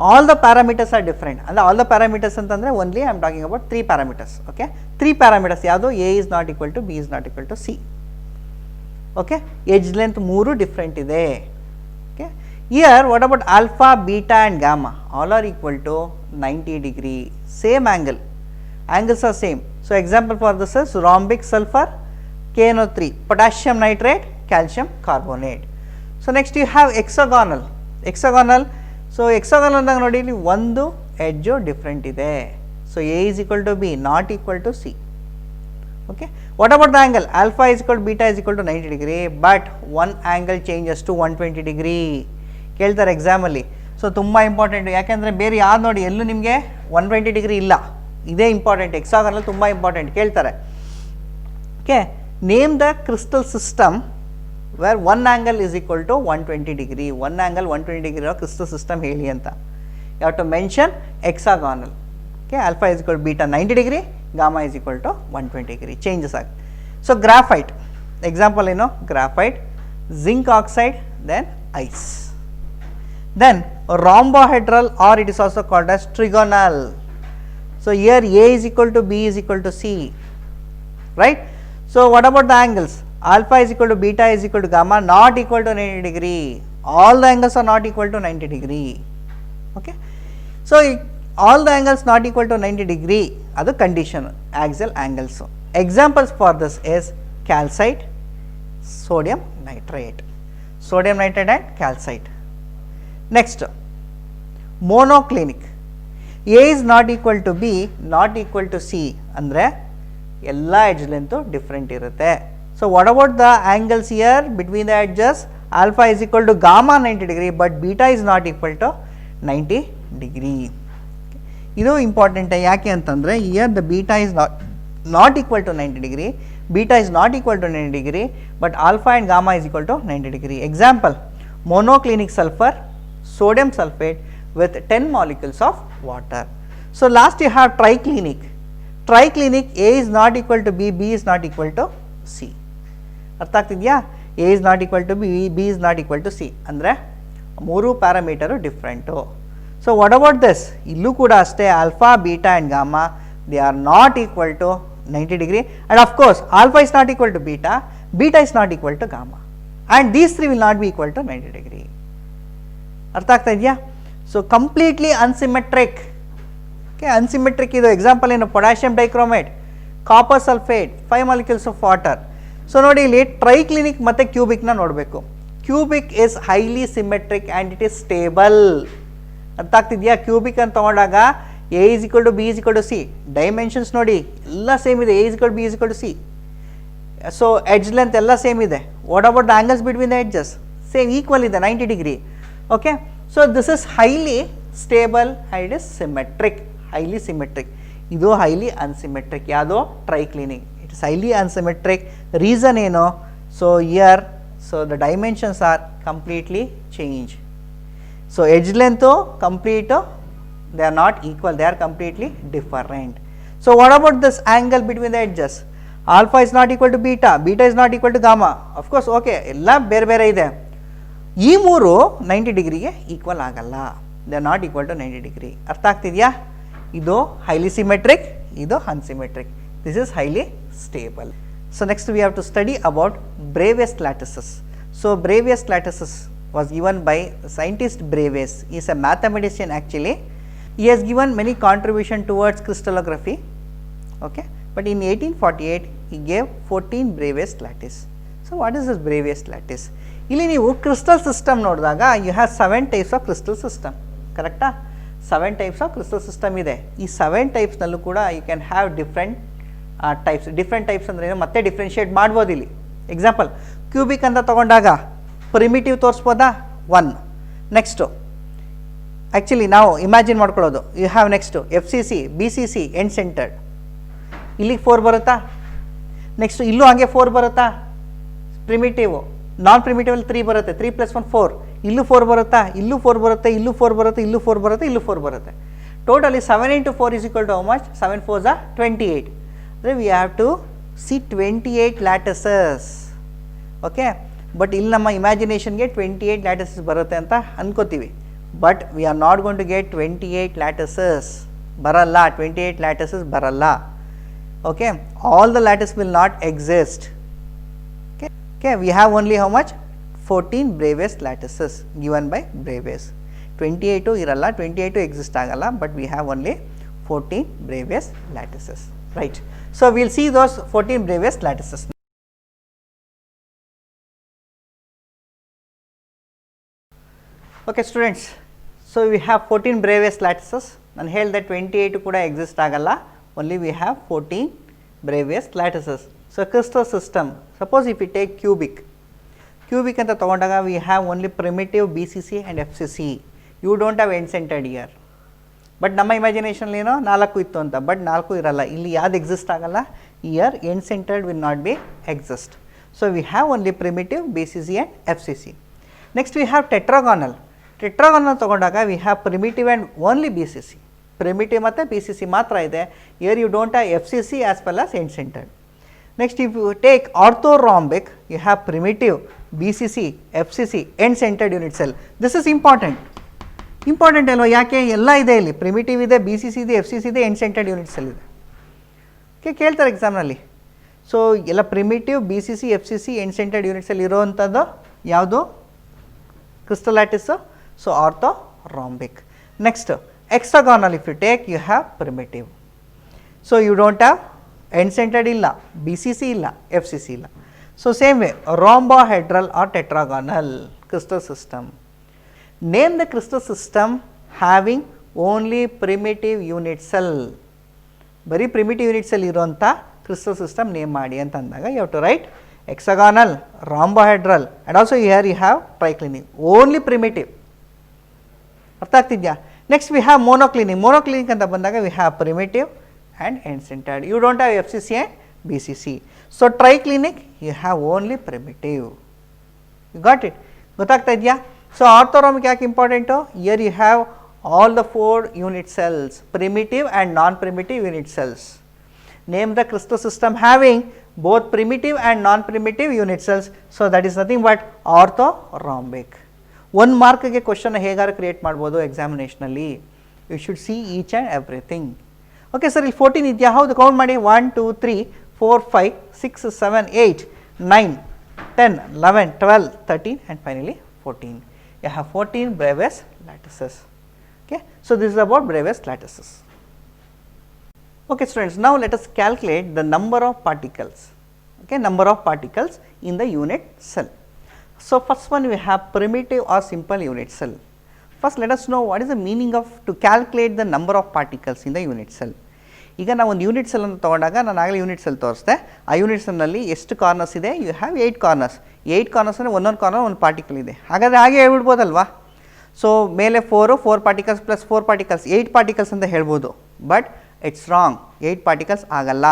Speaker 1: all the parameters are different, and all the parameters antandre only I am talking about 3 parameters. Okay, 3 parameters yadu A is not equal to B is not equal to C. Okay, edge length 3 different ide. Okay, here what about alpha, beta and gamma? All are equal to 90 degree, same angle, angles are same. So example for this is rhombic sulfur, KNO3, potassium nitrate, calcium carbonate. So next you have hexagonal. Hexagonal, so hexagonal ಅಂದಾಗ ನೋಡಿ ಇಲ್ಲಿ ಒಂದು edge different ಇದೆ. So A is equal to B not equal to C. Okay, what about the angle? Alpha is equal to beta is equal to 90 degree, but one angle changes to 120 degree. ಕೇಳ್ತಾರೆ ಎಕ್ಸಾಮಲ್ಲಿ. So ತುಂಬ important, ಯಾಕೆಂದರೆ ಬೇರೆ ಯಾವ್ದು ನೋಡಿ ಎಲ್ಲೂ ನಿಮಗೆ 120 degree ಇಲ್ಲ. ಇದೇ ಇಂಪಾರ್ಟೆಂಟ್, ಹೆಕ್ಸಾಗನಲ್ ತುಂಬ ಇಂಪಾರ್ಟೆಂಟ್ ಕೇಳ್ತಾರೆ. Okay, name the crystal system where one angle is equal to 120 degree, one angle 120 degree of crystal system heli anta. You have to mention hexagonal. Okay, alpha is equal to beta 90 degree, gamma is equal to 120 degree, changes are. So graphite, example you know, graphite, zinc oxide, then ice. Then rhombohedral, or it is also called as trigonal. So here A is equal to B is equal to C, right? So what about the angles? Alpha is equal to beta is equal to gamma not equal to 90 degree. All the angles are not equal to 90 degree. Okay, so all the angles not equal to 90 degree are the condition axial angles. So examples for this is calcite, sodium nitrate, and calcite. Next, monoclinic. A is not equal to B not equal to C andre ella edge length different irutte. So what about the angles here between the edges? Alpha is equal to gamma 90 degree, but beta is not equal to 90 degree. ಇದು important, ಯಾಕೆ ಅಂತಂದರೆ here the beta is not equal to 90 degree, beta is not equal to 90 degree, but alpha and gamma is equal to 90 degree. Example, monoclinic sulfur, sodium sulfate with 10 molecules of water. So last you have triclinic. Triclinic, A is not equal to B, B is not equal to C. ಅರ್ಥ ಆಗ್ತಿದೆಯಾ? A is not equal to B, B is not equal to C ಅಂದರೆ 3 parameter different. So what about this? ಇಲ್ಲೂ ಕೂಡ ಅಷ್ಟೇ, alpha, beta and gamma they are not equal to 90 degree, and of course alpha is not equal to beta, beta is not equal to gamma, and these three will not be equal to 90 degree. ಅರ್ಥ ಆಗ್ತಾ ಇದೆಯಾ? So completely unsymmetric. Okay, unsymmetric ಇದು example ಏನು? Potassium dichromate, copper sulphate, 5 molecules of water. So ನೋಡಿ ಇಲ್ಲಿ triclinic ಮತ್ತು ಕ್ಯೂಬಿಕ್ನ ನೋಡಬೇಕು. Cubic is highly symmetric and it is stable. ಅರ್ಥ ಆಗ್ತಿದೆಯಾ? ಕ್ಯೂಬಿಕ್ ಅಂತ ತಗೊಂಡಾಗ A is equal to B is equal to C, dimensions ನೋಡಿ ಎಲ್ಲ ಸೇಮ್ ಇದೆ. A is equal to B is equal to C. So edge length ಎಲ್ಲ same ಇದೆ. What about the angles between the edges? Same equal ಇದೆ, 90 degree. Okay, so this is highly stable and it is symmetric, highly symmetric. ಇದು highly unsymmetric. ಯಾವುದೋ triclinic, it is highly unsymmetric. Reason ಏನು? So here so the dimensions are completely change. So edge length complete they are not equal, they are completely different. So what about this angle between the edges? Alpha is not equal to beta, beta is not equal to gamma. Of course, okay, ಎಲ್ಲ ಬೇರೆ ಬೇರೆ ಇದೆ. ಈ ಮೂರು 90 ಡಿಗ್ರಿಗೆ equal ಆಗಲ್ಲ, they are not equal to 90 degree. ಅರ್ಥ ಆಗ್ತಿದೆಯಾ? ಇದು highly symmetric, ಇದು unsymmetric. This is highly stable. So next we have to study about Bravais lattices. So Bravais lattices was given by scientist Bravais. He is a mathematician actually. He has given many contribution towards crystallography, okay, but in 1848 he gave 14 Bravais lattice. So what is this Bravais lattice? ಇಲ್ಲಿ ನೀವು crystal system ನೋಡಿದಾಗ you have 7 types of crystal system, ಕರೆಕ್ಟಾ? 7 types of crystal system ಇದೆ. ಈ 7 ಟೈಪ್ಸ್ನಲ್ಲೂ ಕೂಡ you can have different types ಅಂದರೆ ಮತ್ತೆ ಡಿಫ್ರೆನ್ಷಿಯೇಟ್ ಮಾಡ್ಬೋದು ಇಲ್ಲಿ. ಎಕ್ಸಾಂಪಲ್ ಕ್ಯೂಬಿಕ್ ಅಂತ ತೊಗೊಂಡಾಗ ಪ್ರಿಮಿಟಿವ್ ತೋರಿಸ್ಬೋದಾ? 1. ನೆಕ್ಸ್ಟು ಆ್ಯಕ್ಚುಲಿ ನಾವು ಇಮ್ಯಾಜಿನ್ ಮಾಡ್ಕೊಳ್ಳೋದು, you have next FCC, BCC end centred, ಇಲ್ಲಿಗೆ 4 ಬರುತ್ತಾ? ನೆಕ್ಸ್ಟು ಇಲ್ಲೂ ಹಾಗೆ 4 ಬರುತ್ತಾ? ಪ್ರಿಮಿಟಿವು. ನಾನ್ ಪ್ರಿಮಿಟಿವಲ್ಲಿ 3 ಬರುತ್ತೆ, 3 + 1 4. ಇಲ್ಲೂ 4 ಬರುತ್ತಾ? ಇಲ್ಲೂ 4 ಬರುತ್ತೆ, ಇಲ್ಲೂ 4 ಬರುತ್ತೆ, ಇಲ್ಲೂ 4 ಬರುತ್ತೆ, ಇಲ್ಲೂ 4 ಬರುತ್ತೆ. Totally 7 × 4 = how much? 7 4s are 28. ಅಂದರೆ we have to see 28 lattices. Okay, but ಇಲ್ಲಿ ನಮ್ಮ ಇಮ್ಯಾಜಿನೇಷನ್ಗೆ 28 ಲ್ಯಾಟಿಸಸ್ ಬರುತ್ತೆ ಅಂತ ಅನ್ಕೋತೀವಿ. But we are not going to get 28 lattices. ಬರಲ್ಲ, 28 ಲ್ಯಾಟಿಸಸ್ ಬರಲ್ಲ. Okay, all the lattice will not exist. Okay, we have only how much? 14 Bravais lattices given by Bravais. 28 ಇರಲ್ಲ, 28 exist ಆಗಲ್ಲ, but we have only 14 Bravais lattices, right? So we'll see those 14 Bravais lattices. Okay students, so we have 14 Bravais lattices. ನಾನು ಹೇಳಿದೆ 28 ಕೂಡ exist ಆಗಲ್ಲ, only we have 14 Bravais lattices. So crystal system, suppose if we take cubic ಅಂತ ತಗೊಂಡಾಗ we have only primitive BCC and FCC. You don't have end centered here. But ನಮ್ಮ imagination ಏನೋ 4 ಇತ್ತು ಅಂತ, ಬಟ್ 4 ಇರಲ್ಲ. ಇಲ್ಲಿ ಯಾವ್ದು ಎಕ್ಸಿಸ್ಟ್ ಆಗಲ್ಲ, here end centred will not be exist. So we have only primitive BCC and FCC. Next we have tetragonal ತಗೊಂಡಾಗ we have primitive and only BCC. Primitive ಮತ್ತು BCC ಮಾತ್ರ ಇದೆ. Here you don't have FCC as well as end centred. Next, if you take orthorhombic, you have primitive, BCC, FCC, end-centered unit cell. This is important. ಅಲ್ವಾ? ಯಾಕೆ? ಎಲ್ಲ ಇದೆ ಇಲ್ಲಿ. Primitive ಇದೆ, BCC ಇದೆ, FCC ಇದೆ, end-centered unit cell ಇದೆ. Okay, ಕೇಳ್ತಾರೆ ಎಕ್ಸಾಮ್ನಲ್ಲಿ. ಸೊ ಎಲ್ಲ primitive, BCC, FCC, end-centered unit cell ಇರೋವಂಥದ್ದು ಯಾವುದು? Crystal lattice. So orthorhombic. Next hexagonal, if you take, you have primitive. So you don't have end centred ಇಲ್ಲ, BCC ಇಲ್ಲ, FCC ಇಲ್ಲ. So same way rhombohedral or tetragonal crystal system. Name the crystal system having only primitive unit cell. ಬರೀ primitive unit cell ಇರೋಂಥ crystal system name ಮಾಡಿ ಅಂತ ಅಂದಾಗ you have to write hexagonal, rhombohedral and also here you have triclinic. Only primitive. ಅರ್ಥ ಆಗ್ತಿದ್ಯಾ? Next we have monoclinic ಅಂತ ಬಂದಾಗ V have primitive and end centered. You don't have FCC and BCC. So triclinic you have only primitive. You got it? ಗೊತ್ತಾಗ್ತಾ ಇದೆಯಾ? So orthorhombic ಯಾಕೆ important? Here you have all the 4 unit cells, primitive and non-primitive unit cells. Name the crystal system having both primitive and non-primitive unit cells. So that is nothing but orthorhombic. 1 ಮಾರ್ಕ್ಗೆ question ಹೇಗಾರು create ಮಾಡ್ಬೋದು ಎಕ್ಸಾಮಿನೇಷನಲ್ಲಿ. You should see each and everything. Okay sir, ಇಲ್ಲಿ 14 ಇದೆಯಾ? ಹೌದು, count ಮಾಡಿ. 1 2 3 4 5 6 7 8 9 10 11 12 13 and finally 14. You have 14 Bravais lattices. Okay, so this is about Bravais lattices. Okay students, now let us calculate the number of particles. Okay, number of particles in the unit cell. So first one we have primitive or simple unit cell. First let us know what is the meaning of to calculate the number of particles in the unit cell. ಈಗ ನಾವು ಒಂದು unit cell ಅಂತ ತೊಗೊಂಡಾಗ ನಾನು ಆಗಲೇ unit cell ತೋರಿಸ್ದೆ. ಆ unit ಸೆಲ್ನಲ್ಲಿ ಎಷ್ಟು corners ಇದೆ? You have 8 corners. 8 ಕಾರ್ನರ್ಸ್ ಅಂದರೆ ಒಂದೊಂದು ಕಾರ್ನರ್ ಒಂದು ಪಾರ್ಟಿಕಲ್ ಇದೆ. ಹಾಗಾದರೆ ಹಾಗೆ ಹೇಳ್ಬಿಡ್ಬೋದಲ್ವಾ? ಸೊ ಮೇಲೆ 4 ಪಾರ್ಟಿಕಲ್ಸ್ ಪ್ಲಸ್ 4 ಪಾರ್ಟಿಕಲ್ಸ್ 8 ಪಾರ್ಟಿಕಲ್ಸ್ ಅಂತ ಹೇಳ್ಬೋದು. But it's wrong. 8 ಪಾರ್ಟಿಕಲ್ಸ್ ಆಗಲ್ಲ.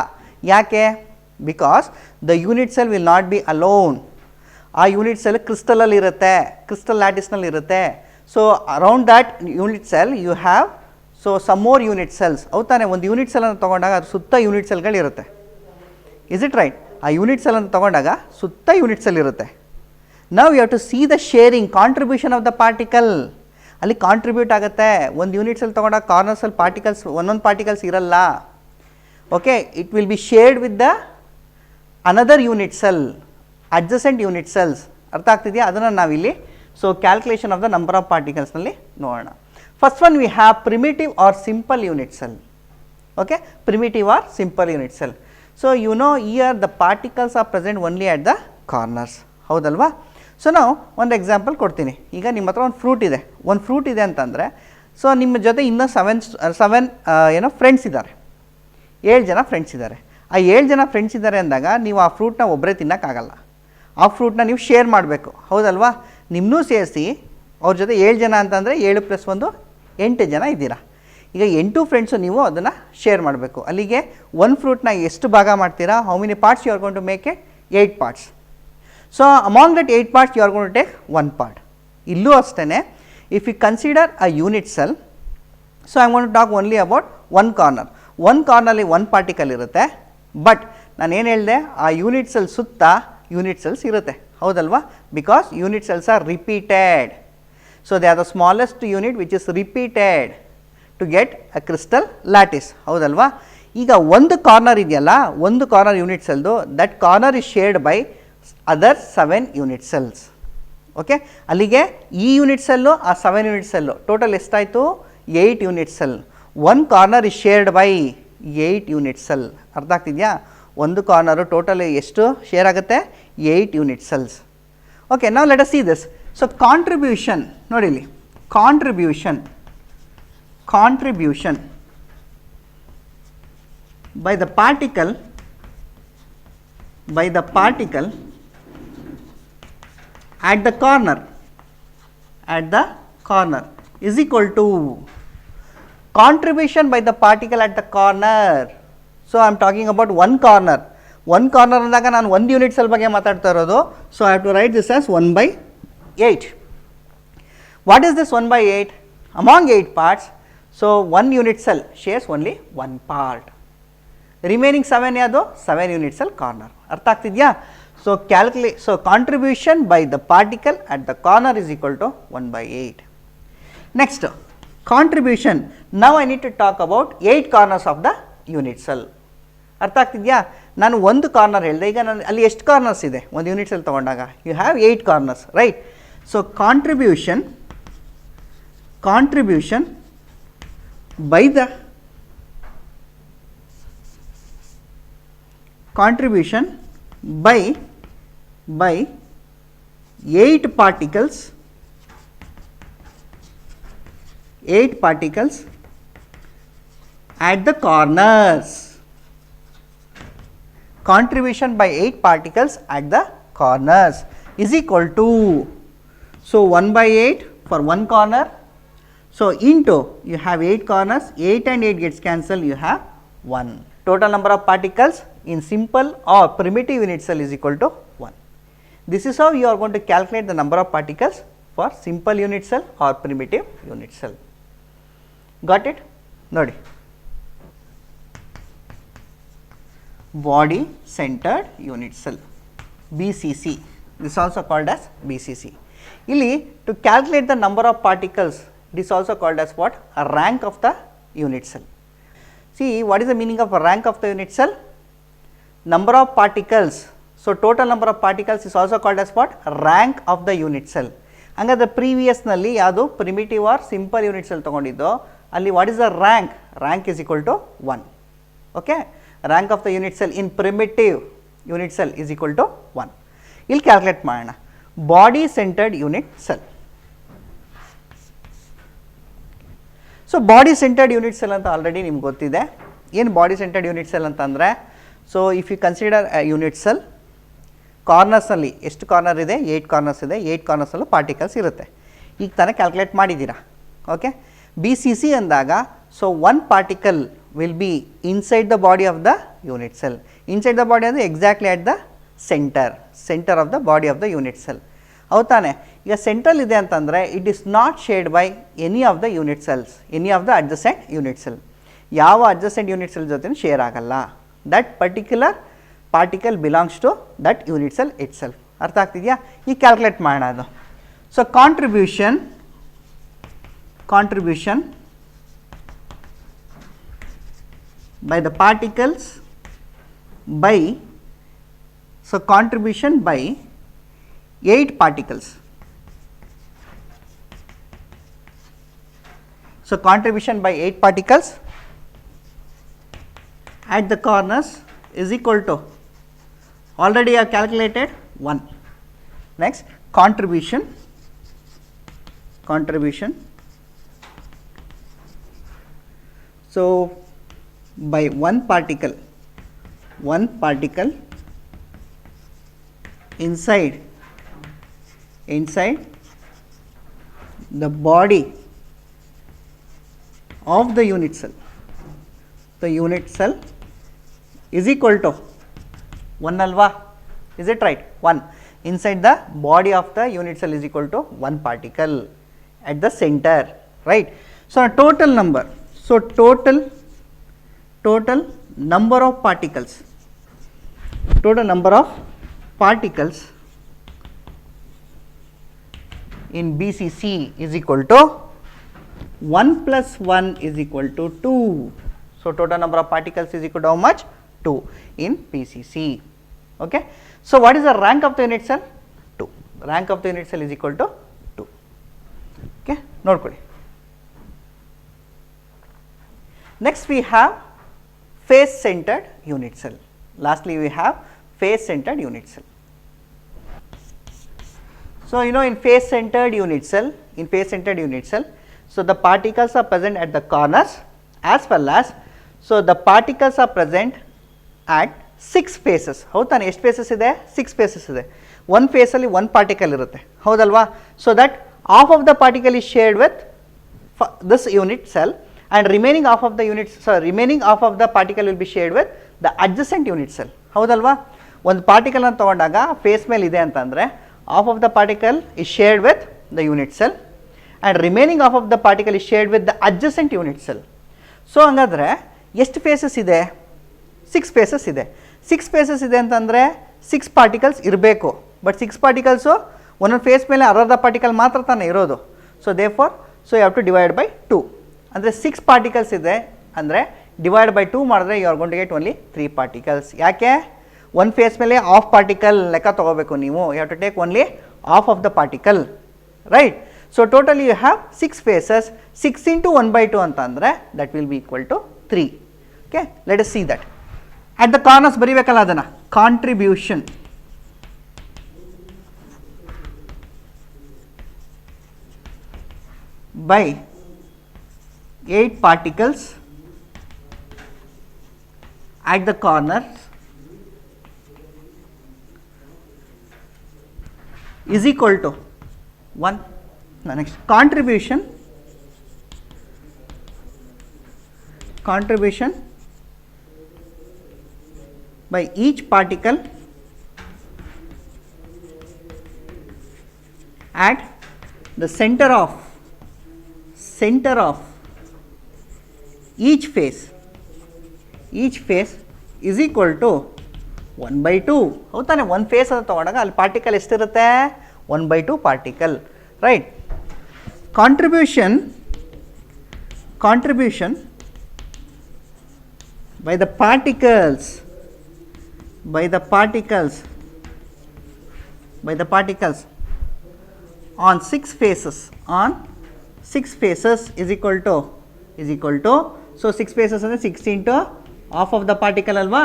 Speaker 1: ಯಾಕೆ? Because the unit cell will not be alone. ಆ ಯೂನಿಟ್ ಸೆಲ್ ಕ್ರಿಸ್ಟಲಲ್ಲಿ ಇರುತ್ತೆ, ಕ್ರಿಸ್ಟಲ್ ಲ್ಯಾಟಿಸ್ನಲ್ಲಿ ಇರುತ್ತೆ. So around that unit cell you have so some more unit cells. ಹೌದಾನೆ? ಒಂದು ಯೂನಿಟ್ ಸೆಲ್ ಅಂತ ತೊಗೊಂಡಾಗ ಅದು ಸುತ್ತ ಯೂನಿಟ್ ಸೆಲ್ಗಳಿರುತ್ತೆ. Is it right? ಆ ಯೂನಿಟ್ ಸೆಲ್ ಅಂತ ತೊಗೊಂಡಾಗ ಸುತ್ತ ಯೂನಿಟ್ ಸೆಲ್ ಇರುತ್ತೆ. ನಾವು you have to see the sharing contribution of the particle. ಅಲ್ಲಿ ಕಾಂಟ್ರಿಬ್ಯೂಟ್ ಆಗುತ್ತೆ. ಒಂದು ಯೂನಿಟ್ ಸೆಲ್ ತೊಗೊಂಡಾಗ ಕಾರ್ನರ್ಸಲ್ಲಿ ಪಾರ್ಟಿಕಲ್ಸ್ ಒಂದೊಂದು ಪಾರ್ಟಿಕಲ್ಸ್ ಇರಲ್ಲ. Okay, it will be shared with the another unit cell, adjacent unit cells. ಅರ್ಥ ಆಗ್ತಿದೆಯಾ? ಅದನ್ನು ನಾವಿಲ್ಲಿ so calculation of the number of ಪಾರ್ಟಿಕಲ್ಸ್ನಲ್ಲಿ ನೋಡೋಣ. First one we have primitive or simple unit cell. Okay, primitive or simple unit cell. So you know here the particles are present only at the corners. ಹೌದಲ್ವಾ? So ನಾವು ಒಂದು example ಕೊಡ್ತೀನಿ. ಈಗ ನಿಮ್ಮ ಹತ್ರ ಒಂದು ಫ್ರೂಟ್ ಇದೆ ಅಂತಂದರೆ ಸೊ ನಿಮ್ಮ ಜೊತೆ ಇನ್ನೂ ಸೆವೆನ್ ಏನೋ ಫ್ರೆಂಡ್ಸ್ ಇದ್ದಾರೆ, 7 ಜನ ಫ್ರೆಂಡ್ಸ್ ಇದ್ದಾರೆ. ಆ 7 ಜನ ಫ್ರೆಂಡ್ಸ್ ಇದ್ದಾರೆ ಅಂದಾಗ ನೀವು ಆ ಫ್ರೂಟ್ನ ಒಬ್ಬರೇ ತಿನ್ನೋಕ್ಕಾಗಲ್ಲ, ಆ ಫ್ರೂಟ್ನ ನೀವು ಶೇರ್ ಮಾಡಬೇಕು, ಹೌದಲ್ವಾ? ನಿಮ್ಮನ್ನೂ ಸೇರಿಸಿ ಅವ್ರ ಜೊತೆ 7 ಜನ ಅಂತಂದರೆ 7 + 1 8 ಜನ ಇದ್ದೀರಾ. ಈಗ 8 ಫ್ರೆಂಡ್ಸು ನೀವು ಅದನ್ನು ಶೇರ್ ಮಾಡಬೇಕು. ಅಲ್ಲಿಗೆ ಒಂದು ಫ್ರೂಟ್ನ ಎಷ್ಟು ಭಾಗ ಮಾಡ್ತೀರಾ? How many parts you are going to make it? 8 parts. So among that 8 parts you are going to take 1 part. ಇಲ್ಲೂ ಅಷ್ಟೇ, if you consider a unit cell, so I want to talk only about one corner. ಒಂದು ಕಾರ್ನಲ್ಲಿ 1 particle ಇರುತ್ತೆ, but ನಾನೇನು ಹೇಳಿದೆ, ಆ unit cell ಸುತ್ತ unit cells ಇರುತ್ತೆ, ಹೌದಲ್ವಾ? Because unit cells are repeated. So they are the smallest unit which is repeated to get a crystal lattice, ಹೌದಲ್ವಾ? ಈಗ ಒಂದು ಕಾರ್ನರ್ ಇದೆಯಲ್ಲ, ಒಂದು ಕಾರ್ನರ್ ಯೂನಿಟ್ ಸೆಲ್ದು, that corner is shared by other 7 unit cells. Okay, ಅಲ್ಲಿಗೆ ಈ unit cell ಆ 7 unit cell total ಎಷ್ಟಾಯಿತು? 8 unit cell. One corner is shared by 8 unit cell. ಅರ್ಥ ಆಗ್ತಿದೆಯಾ? ಒಂದು ಕಾರ್ನರು ಟೋಟಲ್ ಎಷ್ಟು ಶೇರ್ ಆಗುತ್ತೆ? 8 ಯೂನಿಟ್ ಸೆಲ್ಸ್. ಓಕೆ, ನಾವು let us see this. So contribution ನೋಡಿ ಇಲ್ಲಿ, contribution by the particle at the corner is equal to contribution by the particle at the corner. So I am talking about one corner ಅಂದಾಗ ನಾನು ಒಂದು unit cell ಬಗ್ಗೆ ಮಾತಾಡ್ತಾ ಇರೋದು. So I have to write this as 1/8. What is this 1/8? Among 8 parts, so 1 unit cell shares only 1 part. Remaining 7 ಯಾವುದು? 7 unit cell corner. ಅರ್ಥ ಆಗ್ತಿದೆಯಾ? So so contribution by the particle at the corner is equal to 1/8. Next contribution. Now I need to talk about 8 corners of the unit cell. ಅರ್ಥ ಆಗ್ತಿದೆಯಾ? ನಾನು ಒಂದು corner ಹೇಳಿದೆ, ಈಗ ನಾನು ಅಲ್ಲಿ ಎಷ್ಟು ಕಾರ್ನರ್ಸ್ ಇದೆ ಒಂದು ಯೂನಿಟ್ ಸೆಲ್ ತೊಗೊಂಡಾಗ? You have 8 corners, right? So contribution by the contribution by 8 particles at the corners. Contribution by 8 particles at the corners is equal to, so 1/8 for one corner. So into, you have 8 corners, 8 and 8 gets cancelled, you have 1. Total number of particles in simple or primitive unit cell is equal to 1. This is how you are going to calculate the number of particles for simple unit cell or primitive unit cell. Got it? Nodi. Body centered unit cell, BCC. This is also called as BCC. Illi, to calculate the number of particles, it is also called as what? A rank of the unit cell. See, what is the meaning of a rank of the unit cell? Number of particles. So total number of particles is also called as what? Rank of the unit cell. Hangada previous nalli yadu primitive or simple unit cell tagondiddo, alli what is the rank? Rank is equal to 1. Okay? Rank of the unit cell in primitive unit cell is equal to 1. Illi calculate madana. Body centered unit cell. So body centred unit cell ಅಂತ already ನಿಮ್ಗೆ ಗೊತ್ತಿದೆ. ಏನು body centred unit cell ಅಂತಂದರೆ, so if you consider unit cell, ಕಾರ್ನರ್ಸ್ನಲ್ಲಿ ಎಷ್ಟು corner ಇದೆ? 8 corners ಇದೆ. 8 ಕಾರ್ನರ್ಸಲ್ಲೂ particles ಇರುತ್ತೆ. ಈಗ ತಾನೇ ಕ್ಯಾಲ್ಕುಲೇಟ್ ಮಾಡಿದ್ದೀರಾ. ಓಕೆ, BCC ಅಂದಾಗ, so 1 particle will be inside the body of the unit cell. Inside the body ಅಂದರೆ exactly at the centre of the body of the unit cell. ಹೌದು ತಾನೆ? ಈಗ ಸೆಂಟ್ರಲ್ ಇದೆ ಅಂತಂದರೆ it is not shared by any of the unit cells, any of the adjacent unit cell. ಯಾವ adjacent unit cell ಜೊತೆ share ಆಗಲ್ಲ. That particular particle belongs to that unit sell it self. ಅರ್ಥ ಆಗ್ತಿದೆಯಾ? ಈಗ calculate ಮಾಡೋಣ ಅದು. So contribution by the particles by, so contribution by 8 particles. So contribution by 8 particles at the corners is equal to, already I have calculated 1. Next, contribution So by one particle inside the body of the unit cell is equal to 1 alva, is it right? 1 inside the body of the unit cell is equal to 1 particle at the center, right? So total number, total number of particles in BCC is equal to 1 plus 1 is equal to 2. So total number of particles is equal to how much? 2 in BCC. Okay. So what is the rank of the unit cell? 2. Rank of the unit cell is equal to 2. Okay. Nodkoli. Next we have face centered unit cell. Lastly we have face centered unit cell. So you know, in face centered unit cell, so the particles are present at the corners as well as, so the particles are present at 6 faces. ಹೌದಾ, ಎಷ್ಟು phases ಇದೆ? 6 phases ಇದೆ. ಒಂದು ಫೇಸಲ್ಲಿ ಒಂದು particle ಇರುತ್ತೆ, ಹೌದಲ್ವಾ? So that half of the particle is shared with this unit cell and remaining half of the particle will be shared with the adjacent unit cell, ಹೌದಲ್ವಾ? ಒಂದು ಪಾರ್ಟಿಕಲ್ ಅನ್ನು ತಗೊಂಡಾಗ ಫೇಸ್ ಮೇಲೆ ಇದೆ ಅಂತಂದರೆ half of the particle is shared with the unit cell and remaining half of the particle is shared with the adjacent unit cell. So ಹಂಗಾದರೆ ಎಷ್ಟು phases ಇದೆ? 6 ಫೇಸಸ್ ಇದೆ. 6 ಫೇಸಸ್ ಇದೆ ಅಂತಂದರೆ 6 ಪಾರ್ಟಿಕಲ್ಸ್ ಇರಬೇಕು. ಬಟ್ 6 ಪಾರ್ಟಿಕಲ್ಸು ಒಂದೊಂದು ಫೇಸ್ ಮೇಲೆ ಅರ್ಧ ಪಾರ್ಟಿಕಲ್ ಮಾತ್ರ ತಾನೇ ಇರೋದು. So therefore you have to divide by 2. ಅಂದರೆ 6 ಪಾರ್ಟಿಕಲ್ಸ್ ಇದೆ ಅಂದರೆ ಡಿವೈಡ್ ಬೈ 2 ಮಾಡಿದ್ರೆ you are going to get only 3 particles. ಯಾಕೆ? ಒಂದು ಫೇಸ್ ಮೇಲೆ ಹಾಫ್ ಪಾರ್ಟಿಕಲ್ ಲೆಕ್ಕ ತೊಗೋಬೇಕು ನೀವು. You have to take only half of the particle, right? So totally you have 6 faces. 6 into 1/2 ಅಂತ ಅಂದರೆ that will be equal to 3. Okay, let us see that. At the corners ಬರೀಬೇಕಲ್ಲ ಅದನ್ನು. Contribution by 8 particles at the corners is equal to 1. Next, contribution by each particle at the center of each phase is equal to 1/2. ಹೌದಾನೆ? ಒಂದು face ಅಂತ ತಗೊಂಡಾಗ ಅಲ್ಲಿ particle ಎಷ್ಟಿರುತ್ತೆ? 1/2 particle, right? Contribution by the particles on 6 faces is equal to so 6 faces ಅಂದರೆ 6 into half of the particle ಅಲ್ವಾ?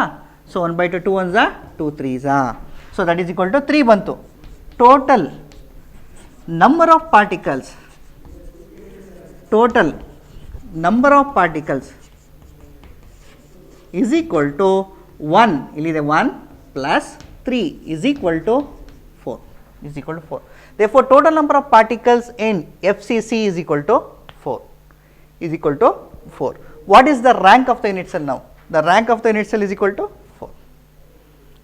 Speaker 1: So 1/2, 2 ones are 2 3s are, so that is equal to 3 ಬಂತು. Total number of particles is equal to 1, ಇಲ್ಲಿದೆ 1 plus 3 is equal to 4. Therefore total number of particles in FCC is equal to 4. What is the rank of the unit cell now? The rank of the unit cell is equal to 4.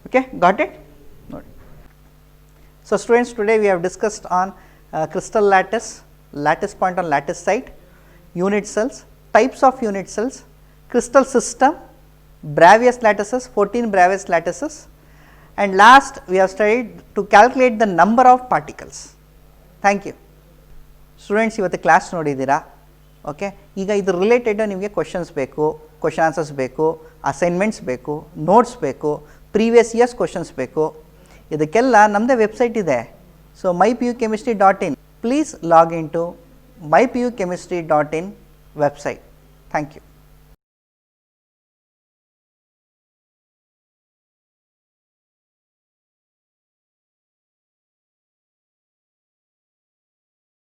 Speaker 1: Okay, got it? So students, today we have discussed on crystal lattice point on lattice site, unit cells, types of unit cells, crystal system, Bravais lattices, 14 Bravais lattices, and last we have studied to calculate the number of particles. Thank you. Students, ಇವತ್ತು class ನೋಡಿದ್ದೀರಾ. Okay, ಈಗ ಇದ್ರ related ನಿಮಗೆ questions ಬೇಕು, question answers ಬೇಕು, assignments ಬೇಕು, notes ಬೇಕು, previous years questions ಬೇಕು. ಇದಕ್ಕೆಲ್ಲ ನಮ್ಮದೇ ವೆಬ್ಸೈಟ್ ಇದೆ. So mypuchemistry.in, please log in to mypuchemistry.in website. Thank you.